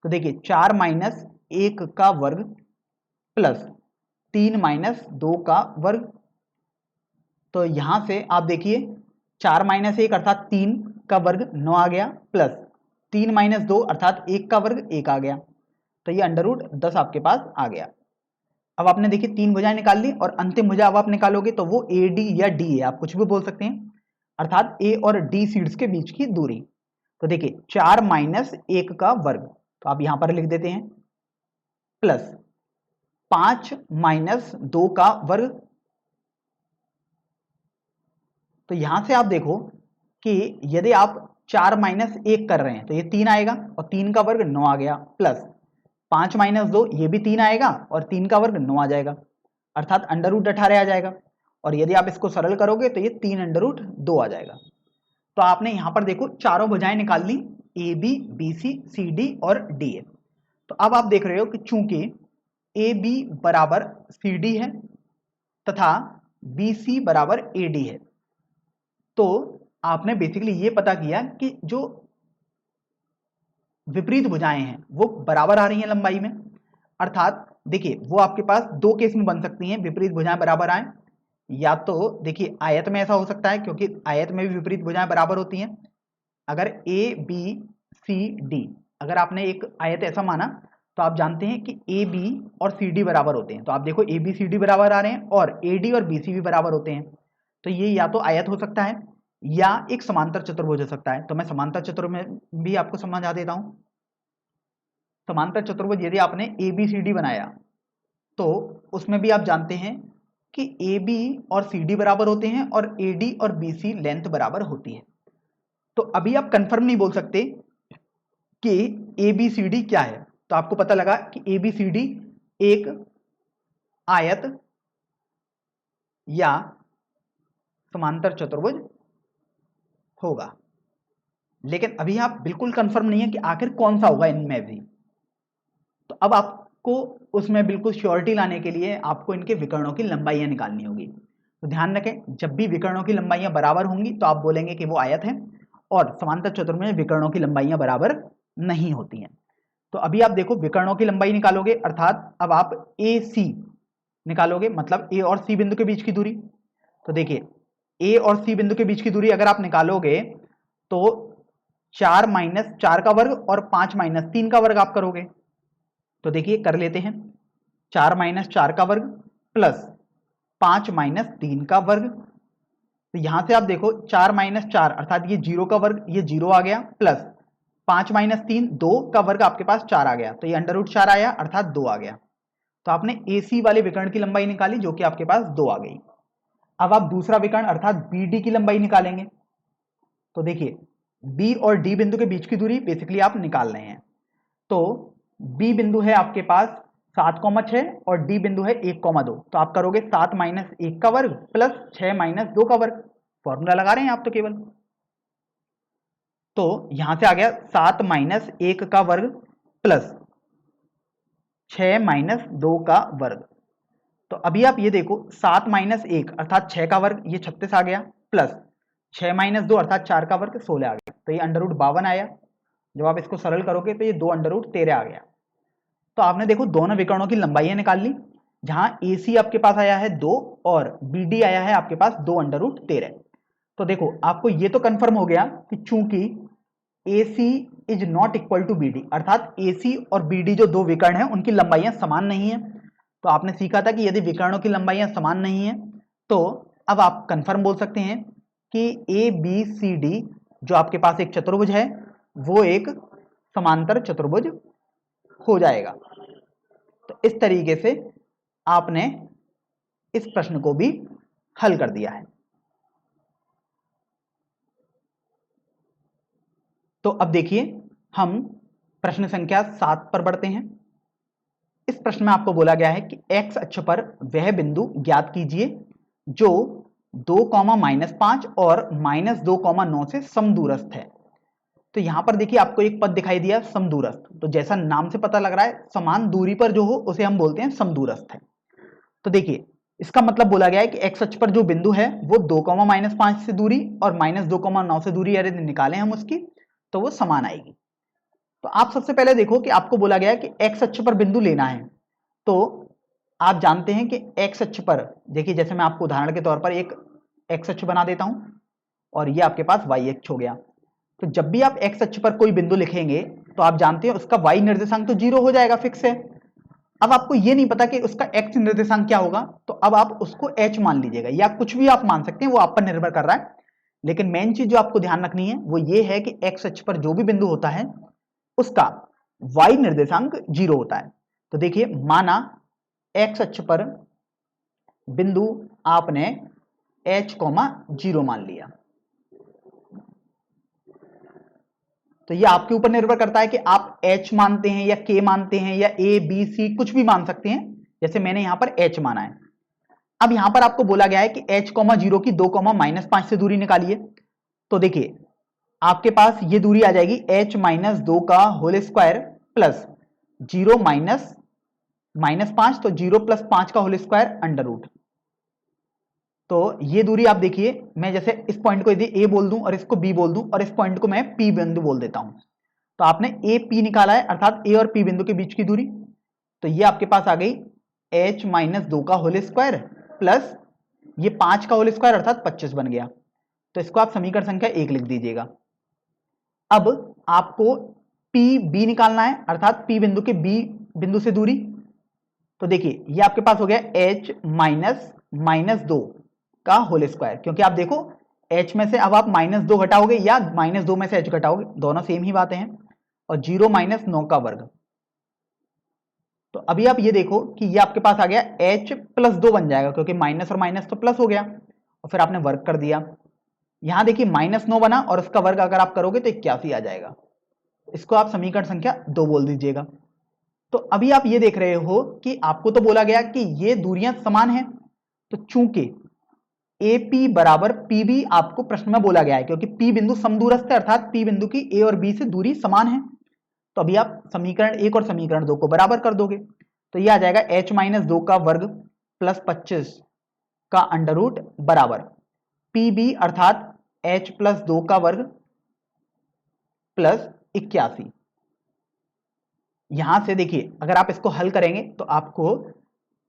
तो देखिए 4 माइनस 1 का वर्ग प्लस 3 माइनस 2 का वर्ग। तो यहां से आप देखिए 4 माइनस 1 अर्थात 3 का वर्ग 9 आ गया, प्लस 3 माइनस 2 अर्थात 1 का वर्ग 1 आ गया। तो ये √10 आपके पास आ गया। अब आपने देखिए 3 भुजाएं निकाल ली और अंतिम भुजा अब आप निकालोगे तो वो ए डी या डी है, आप कुछ भी बोल सकते हैं, अर्थात ए और डी सीड्स के बीच की दूरी। तो देखिए 4 माइनस 1 का वर्ग, तो आप यहां पर लिख देते हैं, प्लस 5 माइनस 2 का वर्ग। तो यहां से आप देखो कि यदि आप 4 माइनस 1 कर रहे हैं तो ये 3 आएगा और 3 का वर्ग 9 आ गया, प्लस 5 माइनस 2 ये भी 3 आएगा और 3 का वर्ग 9 आ जाएगा, अर्थात √18 आ जाएगा। और यदि आप इसको सरल करोगे तो ये 3√2 आ जाएगा। तो आपने यहां पर देखो चारों भुजाएं निकाल ली, A B, B C, C D और डी ए। तो अब आप देख रहे हो कि चूंकि ए बी बराबर सी डी है तथा बी सी बराबर ए डी है, तो आपने बेसिकली ये पता किया कि जो विपरीत भुजाएं हैं वो बराबर आ रही हैं लंबाई में। अर्थात देखिए वो आपके पास दो केस में बन सकती हैं विपरीत भुजाएं बराबर आए, या तो देखिए आयत में ऐसा हो सकता है, क्योंकि आयत में भी विपरीत भुजाएं बराबर होती हैं। अगर ए बी सी डी, अगर आपने एक आयत ऐसा माना तो आप जानते हैं कि ए बी और सी डी बराबर होते हैं। तो आप देखो ए बी सी डी बराबर आ रहे हैं और ए डी और बी सी भी बराबर होते हैं। तो ये या तो आयत हो सकता है या एक समांतर चतुर्भुज हो सकता है। तो मैं समांतर चतुर्भुज में भी आपको समझा देता हूं। समांतर चतुर्भुज यदि आपने ए बी सी डी बनाया तो उसमें भी आप जानते हैं कि ए बी और सी डी बराबर होते हैं और ए डी और बी सी लेंथ बराबर होती है। तो अभी आप कंफर्म नहीं बोल सकते कि ए बी सी डी क्या है। तो आपको पता लगा कि ए बी सी डी एक आयत या समांतर चतुर्भुज होगा, लेकिन अभी आप बिल्कुल कंफर्म नहीं है कि आखिर कौन सा होगा इनमें भी। तो अब आपको उसमें बिल्कुल श्योरिटी लाने के लिए आपको इनके विकर्णों की लंबाइयां निकालनी होगी। तो ध्यान रखें, जब भी विकर्णों की लंबाइयां बराबर होंगी तो आप बोलेंगे कि वो आयत है, और समांतर चतुर्भुज में विकर्णों की लंबाइयां बराबर नहीं होती हैं। तो अभी आप देखो विकर्णों की लंबाई निकालोगे, अर्थात अब आप ए सी निकालोगे, मतलब ए और सी बिंदु के बीच की दूरी। तो देखिए ए और सी बिंदु के बीच की दूरी अगर आप निकालोगे तो 4 माइनस 4 का वर्ग और 5 माइनस 3 का वर्ग आप करोगे। तो देखिए कर लेते हैं, 4 माइनस 4 का वर्ग प्लस 5 माइनस 3 का वर्ग। तो यहां से आप देखो 4 माइनस 4 अर्थात ये 0 का वर्ग, ये 0 आ गया, प्लस 5 माइनस 3 2 का वर्ग आपके पास 4 आ गया, तो ये √4 आया अर्थात 2 आ गया। तो आपने ए सी वाले विकर्ण की लंबाई निकाली जो कि आपके पास 2 आ गई। अब आप दूसरा विकर्ण अर्थात बी डी की लंबाई निकालेंगे। तो देखिए बी और डी बिंदु के बीच की दूरी बेसिकली आप निकाल रहे हैं। तो बी बिंदु है आपके पास 7,6 और डी बिंदु है 1,2। तो आप करोगे 7 माइनस 1 का वर्ग प्लस 6 माइनस 2 का वर्ग, फॉर्मूला लगा रहे हैं आप तो केवल। तो यहां से आ गया 7 माइनस 1 का वर्ग प्लस 6 माइनस 2 का वर्ग। तो अभी आप ये देखो 7 माइनस 1 अर्थात 6 का वर्ग, ये 36 आ गया, प्लस 6 माइनस 2 अर्थात 4 का वर्ग 16 आ गया, तो ये √52 आया। जब आप इसको सरल करोगे तो ये 2 √13 आ गया। तो आपने देखो दोनों विकर्णों की लंबाइयां निकाल ली, जहां ए सी आपके पास आया है 2 और बी डी आया है आपके पास 2 √13। तो देखो आपको ये तो कंफर्म हो गया कि चूंकि A C is not equal to B D, अर्थात ए सी और बी डी जो दो विकर्ण हैं उनकी लंबाइयां समान नहीं है। तो आपने सीखा था कि यदि विकर्णों की लंबाइयां समान नहीं है तो अब आप कंफर्म बोल सकते हैं कि ए बी सी डी जो आपके पास एक चतुर्भुज है वो एक समांतर चतुर्भुज हो जाएगा। तो इस तरीके से आपने इस प्रश्न को भी हल कर दिया है। तो अब देखिए हम प्रश्न संख्या 7 पर बढ़ते हैं। इस प्रश्न में आपको बोला गया है कि x अक्ष पर वह बिंदु ज्ञात कीजिए जो 2, -5 और -2,9 से समदूरस्थ है। तो यहां पर देखिए आपको एक पद दिखाई दिया समदूरस्थ, तो जैसा नाम से पता लग रहा है समान दूरी पर जो हो उसे हम बोलते हैं समदूरस्थ है। तो देखिए इसका मतलब बोला गया है कि एक्स अक्ष पर जो बिंदु है वो 2,-5 से दूरी और -2,9 से दूरी यदि निकालें हम उसकी तो वो समान आएगी। तो आप सबसे पहले देखो कि आपको बोला गया है कि एक्स अक्ष पर बिंदु लेना है, तो आप जानते हैं कि एक्स अक्ष पर देखिए, जैसे मैं आपको उदाहरण के तौर पर एक एक्स अक्ष बना देता हूं और ये आपके पास वाई अक्ष हो गया। तो जब भी आप एक्स अक्ष पर कोई बिंदु लिखेंगे तो आप जानते हैं उसका वाई निर्देशांक तो 0 हो जाएगा, फिक्स है। अब आपको ये नहीं पता कि उसका एक्स निर्देशांक क्या होगा, तो अब आप उसको एच मान लीजिएगा या कुछ भी आप मान सकते हैं, वो आप पर निर्भर कर रहा है। लेकिन मेन चीज जो आपको ध्यान रखनी है वो ये है कि एक्स अक्ष पर जो भी बिंदु होता है उसका वाई निर्देशांक 0 होता है। तो देखिए माना एक्स अक्ष पर बिंदु आपने h, 0 मान लिया, तो ये आपके ऊपर निर्भर करता है कि आप h मानते हैं या k मानते हैं या a b c कुछ भी मान सकते हैं, जैसे मैंने यहां पर h माना है। अब यहां पर आपको बोला गया है कि h, 0 की 2,-5 से दूरी निकालिए। तो देखिए आपके पास ये दूरी आ जाएगी h - 2 का होल स्क्वायर प्लस 0 -5, तो 0 + 5 का होल स्क्वायर अंडर रूट। तो ये दूरी आप देखिए, मैं जैसे इस पॉइंट को यदि a बोल दूं और इसको b बोल दूं और इस पॉइंट को मैं p बिंदु बोल देता हूं, तो आपने a p निकाला है, अर्थात a और p बिंदु के बीच की दूरी। तो ये आपके पास आ गई h - 2 का होल स्क्वायर प्लस ये 5 का होल स्क्वायर अर्थात 25 बन गया। तो इसको आप समीकरण संख्या 1 लिख दीजिएगा। अब आपको पी बी निकालना है, अर्थात पी बिंदु के बी बिंदु से दूरी। तो देखिए ये आपके पास हो गया h -2 का होल स्क्वायर, क्योंकि आप देखो h में से अब आप -2 घटाओगे या -2 में से h घटाओगे, दोनों सेम ही बातें हैं, और 0 - 9 का वर्ग। तो अभी आप ये देखो कि ये आपके पास आ गया h + 2 बन जाएगा, क्योंकि माइनस और माइनस तो प्लस हो गया और फिर आपने वर्ग कर दिया। यहां देखिए -9 बना और उसका वर्ग अगर आप करोगे तो 81 आ जाएगा। इसको आप समीकरण संख्या 2 बोल दीजिएगा। तो अभी आप ये देख रहे हो कि आपको तो बोला गया कि ये दूरियां समान हैं, तो चूंकि AP बराबर PB आपको प्रश्न में बोला गया है, क्योंकि P बिंदु समदूरस्थ है, अर्थात P बिंदु की A और B से दूरी समान है। तो अभी आप समीकरण 1 और समीकरण 2 को बराबर कर दोगे, तो ये आ जाएगा h - 2 का वर्ग प्लस 25 का अंडर रूट बराबर PB अर्थात h + 2 का वर्ग प्लस 81। यहां से देखिए अगर आप इसको हल करेंगे तो आपको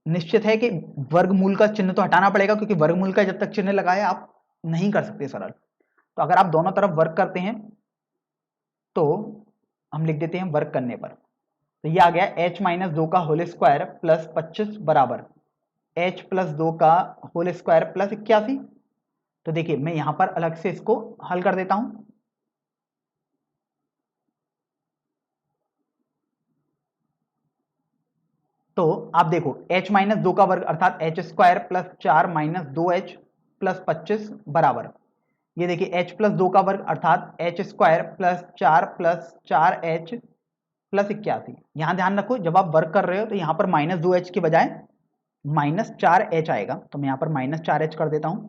निश्चित है कि वर्गमूल का चिन्ह तो हटाना पड़ेगा, क्योंकि वर्गमूल का जब तक चिन्ह लगाए आप नहीं कर सकते सरल। तो अगर आप दोनों तरफ वर्ग करते हैं तो हम लिख देते हैं वर्ग करने पर, तो ये आ गया h - 2 का होल स्क्वायर प्लस 25 बराबर h + 2 का होल स्क्वायर प्लस 81। तो देखिए मैं यहां पर अलग से इसको हल कर देता हूं। तो आप देखो h - 2 का वर्ग अर्थात h² प्लस 4 - 2h प्लस 25 बराबर, ये देखिए h + 2 का वर्ग अर्थात h² plus 4 plus 4h plus 81। यहां ध्यान रखो जब आप वर्ग कर रहे हो तो यहां पर -2h के बजाय -4h आएगा, तो मैं यहां पर -4h कर देता हूं।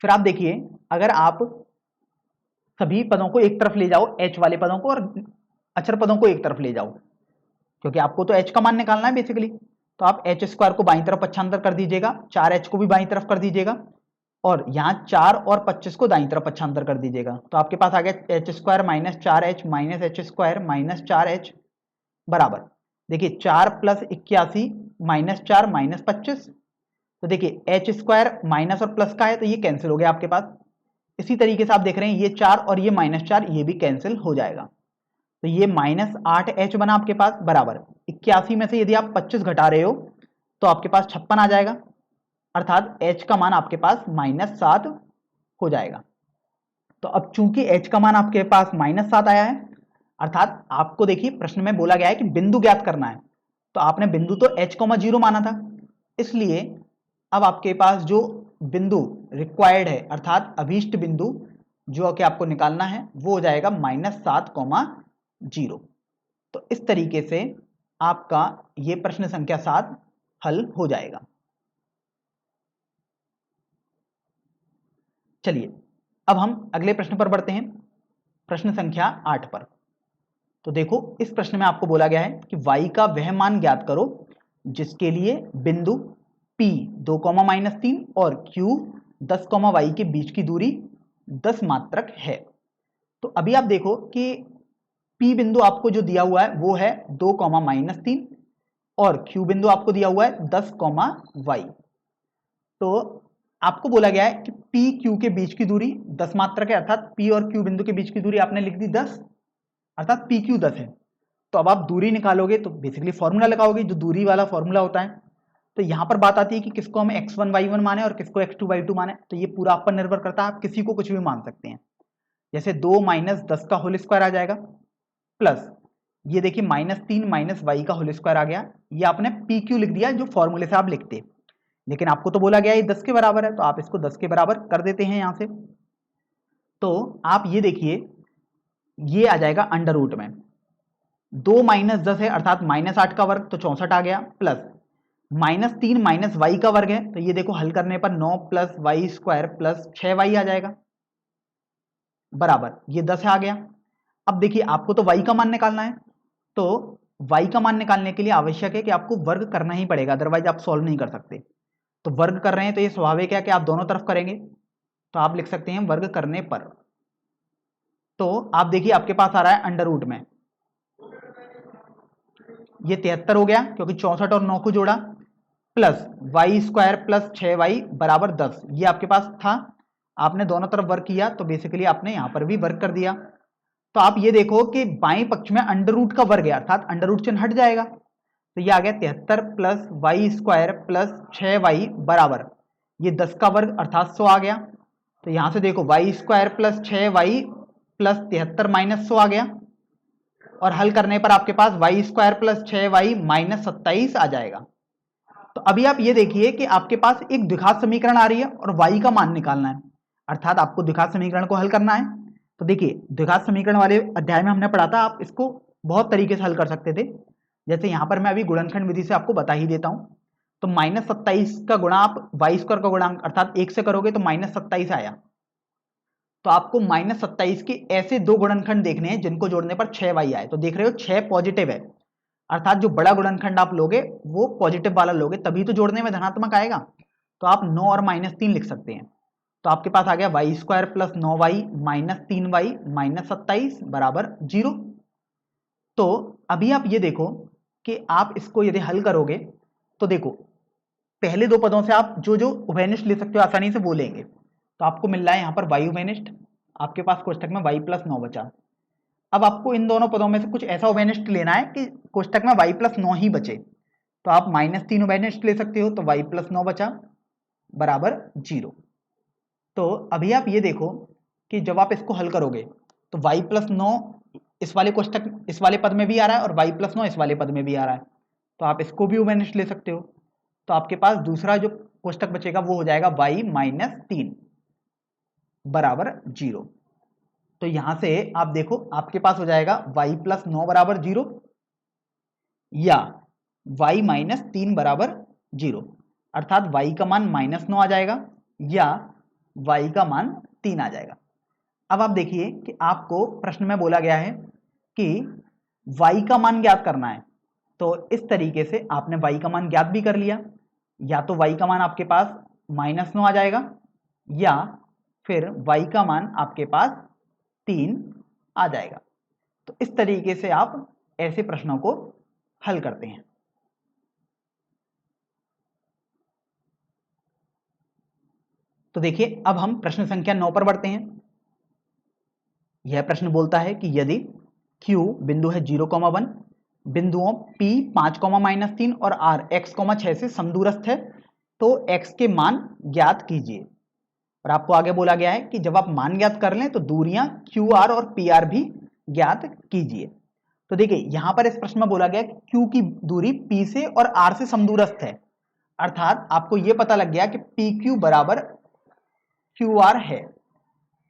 फिर आप देखिए अगर आप सभी पदों को एक तरफ ले जाओ, h वाले पदों को और अचर पदों को एक तरफ ले जाओ, क्योंकि आपको तो h का मान निकालना है बेसिकली। तो आप h² को बाईं तरफ पक्षांतर कर दीजिएगा, 4h को भी बाईं तरफ कर दीजिएगा और यहाँ 4 और 25 को दाईं तरफ पक्षांतर कर दीजिएगा। तो आपके पास आ गया h² - 4h - h² - 4h बराबर, देखिए 4 + 81 -4 -25। तो देखिए h² माइनस और प्लस का है तो ये कैंसिल हो गया आपके पास। इसी तरीके से आप देख रहे हैं ये 4 और ये -4 ये भी कैंसिल हो जाएगा, तो ये -8h बना आपके पास बराबर 81 में से यदि आप 25 घटा रहे हो तो आपके पास 56 आ जाएगा, अर्थात h का मान आपके पास -7 हो जाएगा। तो अब चूंकि h का मान आपके पास -7 आया है, अर्थात आपको देखिए प्रश्न में बोला गया है कि बिंदु ज्ञात करना है, तो आपने बिंदु तो h, 0 माना था, इसलिए अब आपके पास जो बिंदु रिक्वायर्ड है अर्थात अभीष्ट बिंदु जो कि आपको निकालना है वो हो जाएगा -7, 0। तो इस तरीके से आपका ये प्रश्न संख्या 7 हल हो जाएगा। चलिए अब हम अगले प्रश्न पर बढ़ते हैं। प्रश्न संख्या 8 पर। तो देखो इस प्रश्न में आपको बोला गया है कि y का वह मान ज्ञात करो जिसके लिए बिंदु P 2,-3 और Q 10, y के बीच की दूरी 10 मात्रक है। तो अभी आप देखो कि P बिंदु आपको जो दिया हुआ है वो है 2,-3 और Q बिंदु आपको दिया हुआ है 10, y। तो आपको बोला गया है कि P Q के बीच की दूरी 10 मात्रक है, अर्थात P और Q बिंदु के बीच की दूरी आपने लिख दी 10, अर्थात पी क्यू 10 है। तो अब आप दूरी निकालोगे तो बेसिकली फॉर्मूला लगाओगे, जो दूरी वाला फॉर्मूला होता है। तो यहां पर बात आती है कि किसको हम x1 y1 माने और किसको x2 y2 माने। तो ये पूरा आप पर निर्भर करता है, आप किसी को कुछ भी मान सकते हैं। जैसे 2 माइनस 10 का होल स्क्वायर आ जाएगा, प्लस ये देखिए -3 माइनस वाई का होल स्क्वायर आ गया। ये आपने पी क्यू लिख दिया जो फॉर्मूले से आप लिखते, लेकिन आपको तो बोला गया ये 10 के बराबर है, तो आप इसको 10 के बराबर कर देते हैं यहां से। तो आप ये देखिए ये आ जाएगा अंडर रूट में 2 माइनस 10 है अर्थात -8 का वर्ग, तो 64 आ गया, प्लस -3 माइनस वाई का वर्ग है, तो ये देखो हल करने पर 9 plus Y square plus 6y आ जाएगा, बराबर ये 10 आ गया। अब देखिए आपको तो y का मान निकालना है, तो y का मान निकालने के लिए आवश्यक है कि आपको वर्ग करना ही पड़ेगा, अदरवाइज आप सॉल्व नहीं कर सकते। तो वर्ग कर रहे हैं तो ये स्वाभाविक है कि आप दोनों तरफ करेंगे, तो आप लिख सकते हैं वर्ग करने पर। तो आप देखिए आपके पास आ रहा है अंडर रूट में ये 73 हो गया क्योंकि 64 और 9 को जोड़ा, plus Y square plus 6y बराबर 10, ये आपके पास था। आपने दोनों तरफ वर्क किया तो बेसिकली आपने यहां पर भी वर्क कर दिया। तो आप ये देखो कि बाएं पक्ष में अंडर रूट का वर्ग है, अर्थात अंडर रूट चिन्ह हट जाएगा। तो ये आ गया 73 plus Y square plus 6y बराबर ये 10 का वर्ग अर्थात 100 आ गया। तो यहां से देखो Y square plus 6y plus 73 minus 100 आ गया, और हल करने पर आपके पास Y square plus 6y minus 27 आ जाएगा। तो अभी आप ये देखिए कि आपके पास एक द्विघात समीकरण आ रही है और y का मान निकालना है, अर्थात आपको द्विघात समीकरण को हल करना है। तो देखिए द्विघात समीकरण वाले अध्याय में हमने पढ़ा था, आप इसको बहुत तरीके से हल कर सकते थे। जैसे यहां पर मैं अभी गुणनखंड विधि से आपको बता ही देता हूं। तो -27 का गुणा आप वाई स्क्वायर का गुणांक अर्थात 1 से करोगे तो -27 आया। तो आपको -27 के ऐसे दो गुणनखंड देखने हैं जिनको जोड़ने पर 6y आए। तो देख रहे हो 6 पॉजिटिव है, अर्थात जो बड़ा गुणनखंड आप लोगे वो पॉजिटिव वाला लोगे, तभी तो जोड़ने में धनात्मक आएगा। तो आप 9 और -3 लिख सकते हैं। तो आपके पास आ गया Y square plus 9y minus 3y minus 27 बराबर 0। तो अभी आप ये देखो कि आप इसको यदि हल करोगे तो देखो पहले दो पदों से आप जो जो उभयनिष्ठ ले सकते हो आसानी से वो लेंगे। तो आपको मिल रहा है यहाँ पर y उभयनिष्ठ, आपके पास कोष्टक में y प्लस 9 बचा। अब आपको इन दोनों पदों में से कुछ ऐसा उभयनिष्ठ लेना है कि कोष्टक में y प्लस 9 ही बचे। तो आप -3 उभयनिष्ठ ले सकते हो, तो y प्लस 9 बचा बराबर 0। तो अभी आप ये देखो कि जब आप इसको हल करोगे तो y प्लस 9 इस वाले कोष्टक इस वाले पद में भी आ रहा है और y प्लस 9 इस वाले पद में भी आ रहा है, तो आप इसको भी उभयनिष्ठ ले सकते हो। तो आपके पास दूसरा जो कोष्टक बचेगा वो हो जाएगा y माइनस 3 बराबर 0। तो यहां से आप देखो आपके पास हो जाएगा y प्लस 9 बराबर 0 या y माइनस 3 बराबर 0, अर्थात y का मान -9 आ जाएगा या y का मान 3 आ जाएगा। अब आप देखिए कि आपको प्रश्न में बोला गया है कि y का मान ज्ञात करना है, तो इस तरीके से आपने y का मान ज्ञात भी कर लिया। या तो y का मान आपके पास -9 आ जाएगा या फिर y का मान आपके पास 3 आ जाएगा। तो इस तरीके से आप ऐसे प्रश्नों को हल करते हैं। तो देखिए अब हम प्रश्न संख्या 9 पर बढ़ते हैं। यह प्रश्न बोलता है कि यदि Q बिंदु है 0,1, बिंदुओं P 5,-3 और R x,6 से समदूरस्थ है, तो x के मान ज्ञात कीजिए। और आपको आगे बोला गया है कि जब आप मान ज्ञात कर लें तो दूरियां QR और PR भी ज्ञात कीजिए। तो देखिए यहां पर इस प्रश्न में बोला गया कि Q की दूरी P से और R से समदूरस्थ है, अर्थात आपको यह पता लग गया कि PQ बराबर QR है।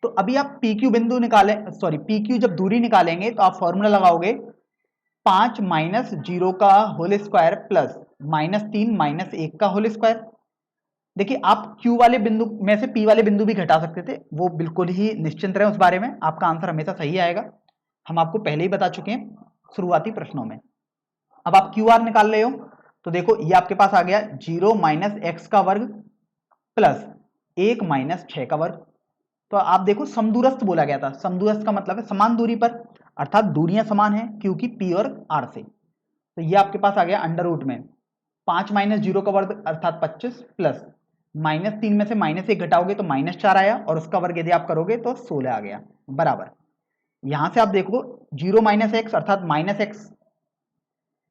तो अभी आप PQ बिंदु निकाले PQ जब दूरी निकालेंगे तो आप फॉर्मूला लगाओगे 5 माइनस 0 का होल स्क्वायर प्लस -3 माइनस 1 का होल स्क्वायर। देखिए आप Q वाले बिंदु में से P वाले बिंदु भी घटा सकते थे, वो बिल्कुल ही निश्चिंत रहे उस बारे में, आपका आंसर हमेशा सही आएगा। हम आपको पहले ही बता चुके हैं शुरुआती प्रश्नों में। अब आप QR निकाल रहे हो तो देखो ये आपके पास आ गया 0 माइनस एक्स का वर्ग प्लस 1 माइनस 6 का वर्ग। तो आप देखो समदूरस्थ बोला गया था, समदूरस्थ का मतलब है समान दूरी पर, अर्थात दूरियां समान हैं क्योंकि P और R से। तो ये आपके पास आ गया अंडर रूट में 5 माइनस 0 का वर्ग अर्थात 25 प्लस -3 में से -1 घटाओगे तो -4 आया और उसका वर्ग यदि आप करोगे तो 16 आ गया बराबर। यहां से आप देखो 0 माइनस एक्स अर्थात -x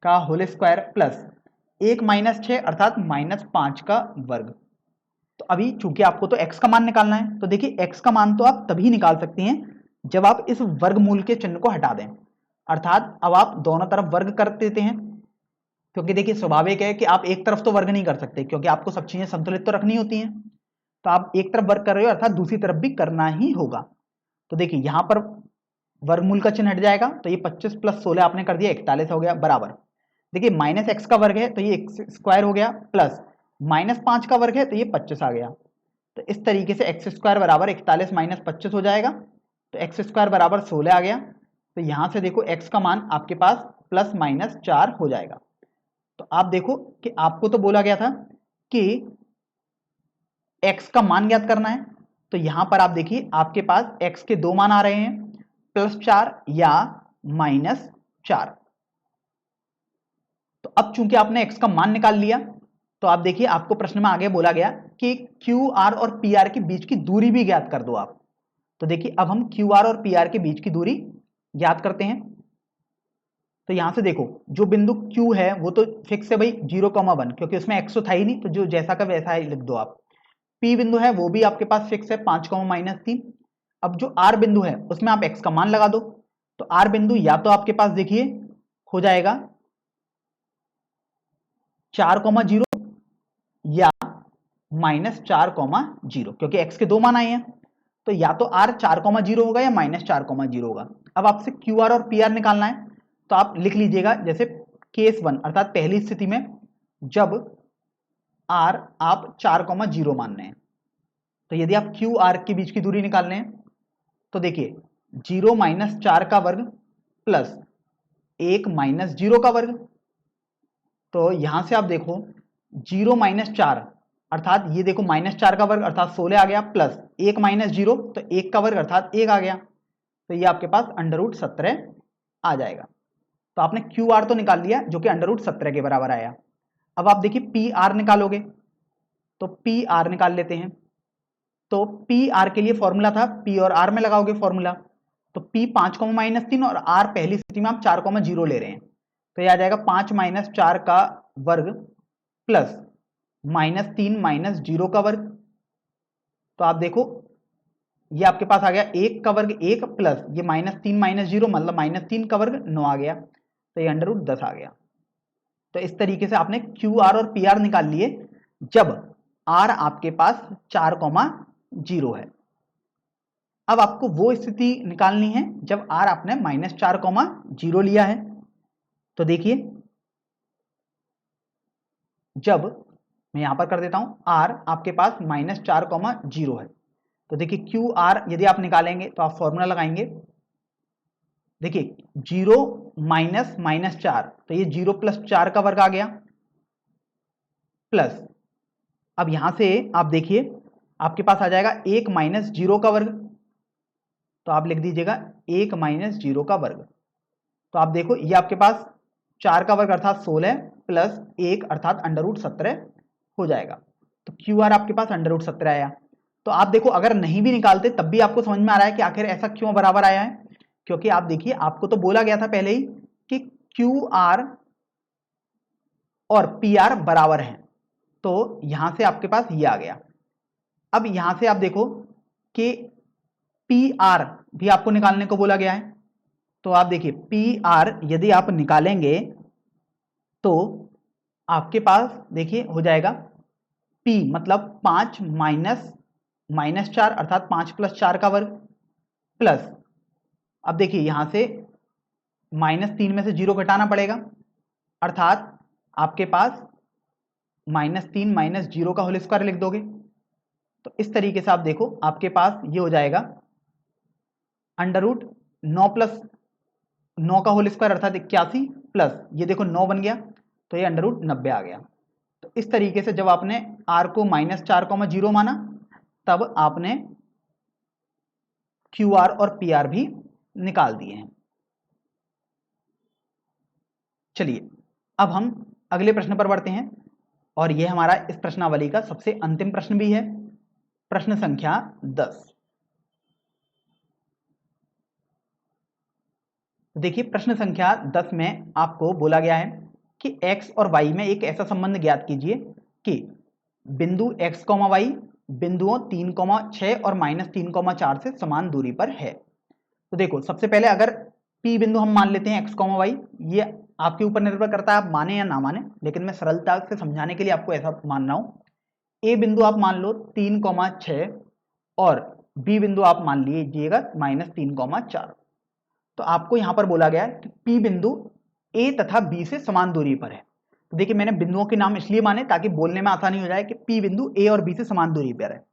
का होल स्क्वायर प्लस 1 माइनस 6 अर्थात -5 का वर्ग। तो अभी चूंकि आपको तो x का मान निकालना है, तो देखिए x का मान तो आप तभी निकाल सकते हैं जब आप इस वर्गमूल के चिन्ह को हटा दें, अर्थात अब आप दोनों तरफ वर्ग कर देते हैं, क्योंकि देखिए स्वाभाविक है कि आप एक तरफ तो वर्ग नहीं कर सकते क्योंकि आपको सब चीजें संतुलित तो रखनी होती हैं। तो आप एक तरफ वर्ग कर रहे हो अर्थात दूसरी तरफ भी करना ही होगा। तो देखिए यहां पर वर्गमूल का चिन्ह हट जाएगा तो ये 25 प्लस 16 आपने कर दिया 41 हो गया बराबर। देखिए माइनस एक्स का वर्ग है तो ये एक्स स्क्वायर हो गया प्लस -5 का वर्ग है तो ये 25 आ गया। तो इस तरीके से एक्स स्क्वायर बराबर 41 माइनस 25 हो जाएगा, तो एक्स स्क्वायर बराबर 16 आ गया। तो यहां से देखो एक्स का मान आपके पास +-4 हो जाएगा। तो आप देखो कि आपको तो बोला गया था कि x का मान ज्ञात करना है, तो यहां पर आप देखिए आपके पास x के दो मान आ रहे हैं +4 या -4। तो अब चूंकि आपने x का मान निकाल लिया तो आप देखिए आपको प्रश्न में आगे बोला गया कि QR और PR के बीच की दूरी भी ज्ञात कर दो आप। तो देखिए अब हम QR और PR के बीच की दूरी ज्ञात करते हैं। तो यहां से देखो जो बिंदु Q है वो तो फिक्स है भाई 0,1 क्योंकि उसमें x तो था ही नहीं, तो जो जैसा का वैसा ही लिख दो आप। P बिंदु है वो भी आपके पास फिक्स है 5,-3। अब जो R बिंदु है उसमें आप x का मान लगा दो, तो R बिंदु या तो आपके पास देखिए हो जाएगा 4,0 या -4,0 क्योंकि x के दो मान आए हैं, तो या तो R 4,0 होगा या -4,0 होगा। अब आपसे QR और PR निकालना है, तो आप लिख लीजिएगा जैसे केस 1 अर्थात पहली स्थिति में जब R आप 4,0 मान रहे हैं, तो यदि आप QR के बीच की दूरी निकाल रहे हैं तो देखिए 0 माइनस 4 का वर्ग प्लस 1 माइनस 0 का वर्ग। तो यहां से आप देखो 0 माइनस 4 अर्थात ये देखो -4 का वर्ग अर्थात 16 आ गया प्लस 1 माइनस 0 तो 1 का वर्ग अर्थात 1 आ गया, तो ये आपके पास √17 आ जाएगा। तो आपने QR तो निकाल लिया जो कि √17 के बराबर आया। अब आप देखिए PR निकालोगे, तो PR निकाल लेते हैं। तो PR के लिए फॉर्मूला था, P और R में लगाओगे फॉर्मूला, तो P 5,-3 और R पहली स्थिति में आप 4,0 ले रहे हैं, तो ये आ जाएगा 5 माइनस 4 का वर्ग प्लस -3 माइनस 0 का वर्ग। तो आप देखो ये आपके पास आ गया 1 का वर्ग 1 प्लस ये -3 माइनस 0 मतलब -3 का वर्ग 9 आ गया, तो ये √10 आ गया। तो इस तरीके से आपने QR और PR निकाल लिए जब R आपके पास 4,0 है। अब आपको वो स्थिति निकालनी है जब R आपने -4,0 लिया है। तो देखिए जब मैं यहां पर कर देता हूं R आपके पास -4,0 है, तो देखिए QR यदि आप निकालेंगे तो आप फॉर्मूला लगाएंगे, देखिए 0 माइनस -4 तो ये 0 प्लस 4 का वर्ग आ गया प्लस अब यहां से आप देखिए आपके पास आ जाएगा 1 माइनस 0 का वर्ग, तो आप लिख दीजिएगा 1 माइनस 0 का वर्ग। तो आप देखो ये आपके पास 4 का वर्ग अर्थात 16 प्लस 1 अर्थात √17 हो जाएगा। तो QR आपके पास √17 आया। तो आप देखो अगर नहीं भी निकालते तब भी आपको समझ में आ रहा है कि आखिर ऐसा क्यों बराबर आया है, क्योंकि आप देखिए आपको तो बोला गया था पहले ही कि QR और PR बराबर हैं, तो यहां से आपके पास ये आ गया। अब यहां से आप देखो कि PR भी आपको निकालने को बोला गया है, तो आप देखिए PR यदि आप निकालेंगे तो आपके पास देखिए हो जाएगा P मतलब 5 माइनस 4 अर्थात 5 प्लस 4 का वर्ग प्लस अब देखिए यहां से -3 में से 0 घटाना पड़ेगा अर्थात आपके पास -3 माइनस 0 का होल स्क्वायर लिख दोगे। तो इस तरीके से आप देखो आपके पास ये हो जाएगा √9 प्लस 9 का होल स्क्वायर अर्थात 81 प्लस ये देखो 9 बन गया तो ये √90 आ गया। तो इस तरीके से जब आपने r को -4,0 माना तब आपने QR और PR भी निकाल दिए हैं। चलिए अब हम अगले प्रश्न पर बढ़ते हैं और यह हमारा इस प्रश्नावली का सबसे अंतिम प्रश्न भी है, प्रश्न संख्या 10। देखिए प्रश्न संख्या 10 में आपको बोला गया है कि x और y में एक ऐसा संबंध ज्ञात कीजिए कि बिंदु x, y बिंदुओं 3, 6 और -3, 4 से समान दूरी पर है। तो देखो सबसे पहले अगर P बिंदु हम मान लेते हैं x, y, ये आपके ऊपर निर्भर करता है आप माने या ना माने, लेकिन मैं सरलता से समझाने के लिए आपको ऐसा मान रहा हूं। A बिंदु आप मान लो 3, 6 और B बिंदु आप मान लीजिएगा -3, 4। तो आपको यहां पर बोला गया है कि P बिंदु A तथा B से समान दूरी पर है। तो देखिए मैंने बिंदुओं के नाम इसलिए माने ताकि बोलने में आसानी हो जाए कि P बिंदु A और B से समान दूरी पर है,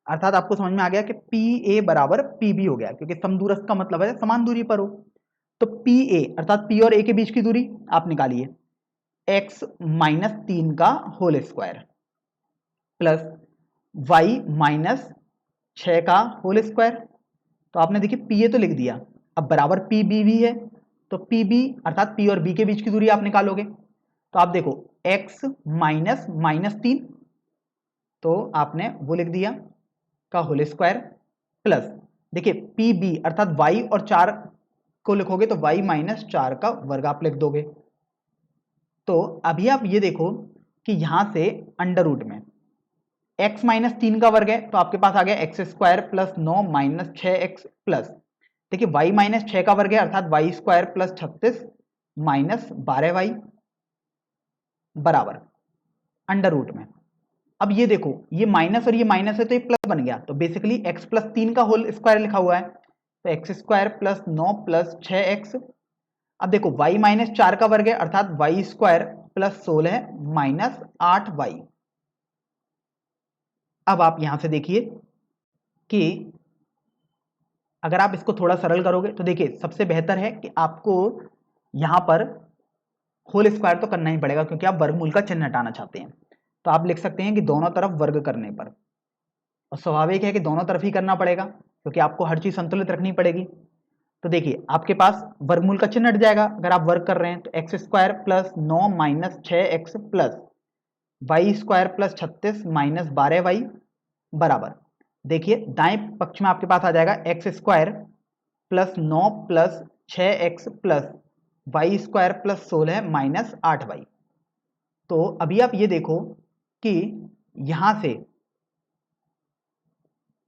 अर्थात आपको समझ में आ गया कि PA बराबर PB हो गया, क्योंकि समदूरस्थ का मतलब है समान दूरी पर हो। तो PA अर्थात P और A के बीच की दूरी आप निकालिए x -3 का होल स्क्वायर प्लस y -6 का होल स्क्वायर। तो आपने देखिए PA तो लिख दिया, अब बराबर PB भी है तो PB अर्थात P और B के बीच की दूरी आप निकालोगे। तो आप देखो x -3 तो आपने वो लिख दिया का होल स्क्वायर प्लस देखिए PB अर्थात y और 4 को लिखोगे तो y -4 का वर्ग आप लिख दोगे। तो अभी आप ये देखो कि यहां से अंडर रूट में x -3 का वर्ग है तो आपके पास आ गया x² प्लस 9 -6x प्लस देखिए y -6 का वर्ग है अर्थात y² प्लस 36 -12y बराबर अंडर रूट में। अब ये देखो ये माइनस और ये माइनस है तो ये प्लस बन गया, तो बेसिकली x प्लस 3 का होल स्क्वायर लिखा हुआ है तो x² प्लस 9 प्लस 6x। अब देखो y -4 का वर्ग है अर्थात y² प्लस 16 -8y। अब आप यहां से देखिए कि अगर आप इसको थोड़ा सरल करोगे तो देखिए सबसे बेहतर है कि आपको यहां पर होल स्क्वायर तो करना ही पड़ेगा क्योंकि आप वर्गमूल का चिन्ह हटाना चाहते हैं। तो आप लिख सकते हैं कि दोनों तरफ वर्ग करने पर, और स्वाभाविक है कि दोनों तरफ ही करना पड़ेगा क्योंकि आपको हर चीज संतुलित रखनी पड़ेगी। तो देखिए आपके पास वर्गमूल का चिन्ह हट जाएगा अगर आप वर्ग कर रहे हैं तो x² plus 9 -6x plus y² plus 36 -12y बराबर देखिए दाएं पक्ष में आपके पास आ जाएगा x² plus 9 plus 6x plus y² plus 16 -8y। तो अभी आप ये देखो कि यहां से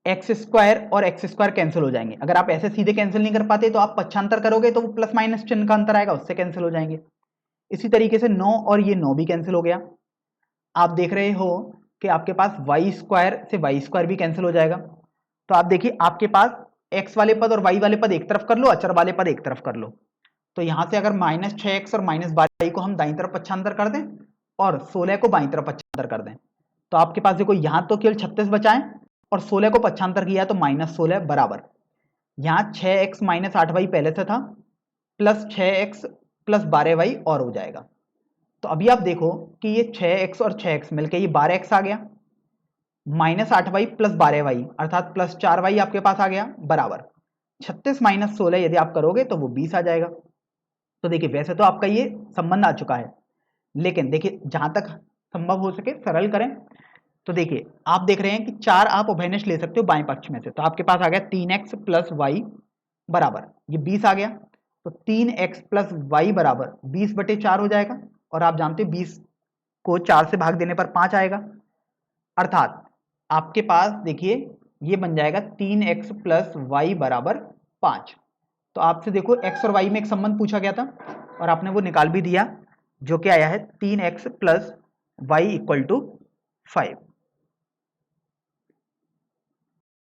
x² और x² कैंसिल हो जाएंगे। अगर आप ऐसे सीधे कैंसिल नहीं कर पाते तो आप पक्षांतर करोगे तो वो प्लस माइनस चिन्ह का अंतर आएगा, उससे कैंसिल हो जाएंगे। इसी तरीके से 9 और ये 9 भी कैंसिल हो गया। आप देख रहे हो कि आपके पास y² से y² भी कैंसिल हो जाएगा। तो आप देखिए आपके पास x वाले पद और y वाले पद एक तरफ कर लो, अचर वाले पद एक तरफ कर लो। तो यहां से अगर -6x और -12y को हम दाईं तरफ पक्षांतर कर दें और 16 को बाईं तरफ पक्षांतर कर दें तो आपके पास देखो यहां तो केवल 36 बचा है और 16 को पक्षांतर किया तो -16 बराबर यहां 6x -8y पहले से था प्लस 6x प्लस 12y और हो जाएगा। तो अभी आप देखो कि ये 6x और 6x मिलकर ये 12x आ गया, -8y प्लस 12y अर्थात प्लस 4y आपके पास आ गया बराबर 36 - 16 यदि आप करोगे तो वो 20 आ जाएगा। तो देखिए वैसे तो आपका ये संबंध आ चुका है, लेकिन देखिए जहां तक संभव हो सके सरल करें। तो देखिए आप देख रहे हैं कि 4 आप उभयनिष्ठ ले सकते हो बाएं पक्ष में से, तो आपके पास आ गया 3x प्लस वाई बराबर ये 20 आ गया। तो 3x प्लस वाई बराबर 20/4 हो जाएगा और आप जानते हो 20 को 4 से भाग देने पर 5 आएगा, अर्थात आपके पास देखिए ये बन जाएगा 3x प्लस वाई बराबर 5। तो आपसे देखो x और y में एक संबंध पूछा गया था और आपने वो निकाल भी दिया जो कि आया है 3x plus Y equal to 5।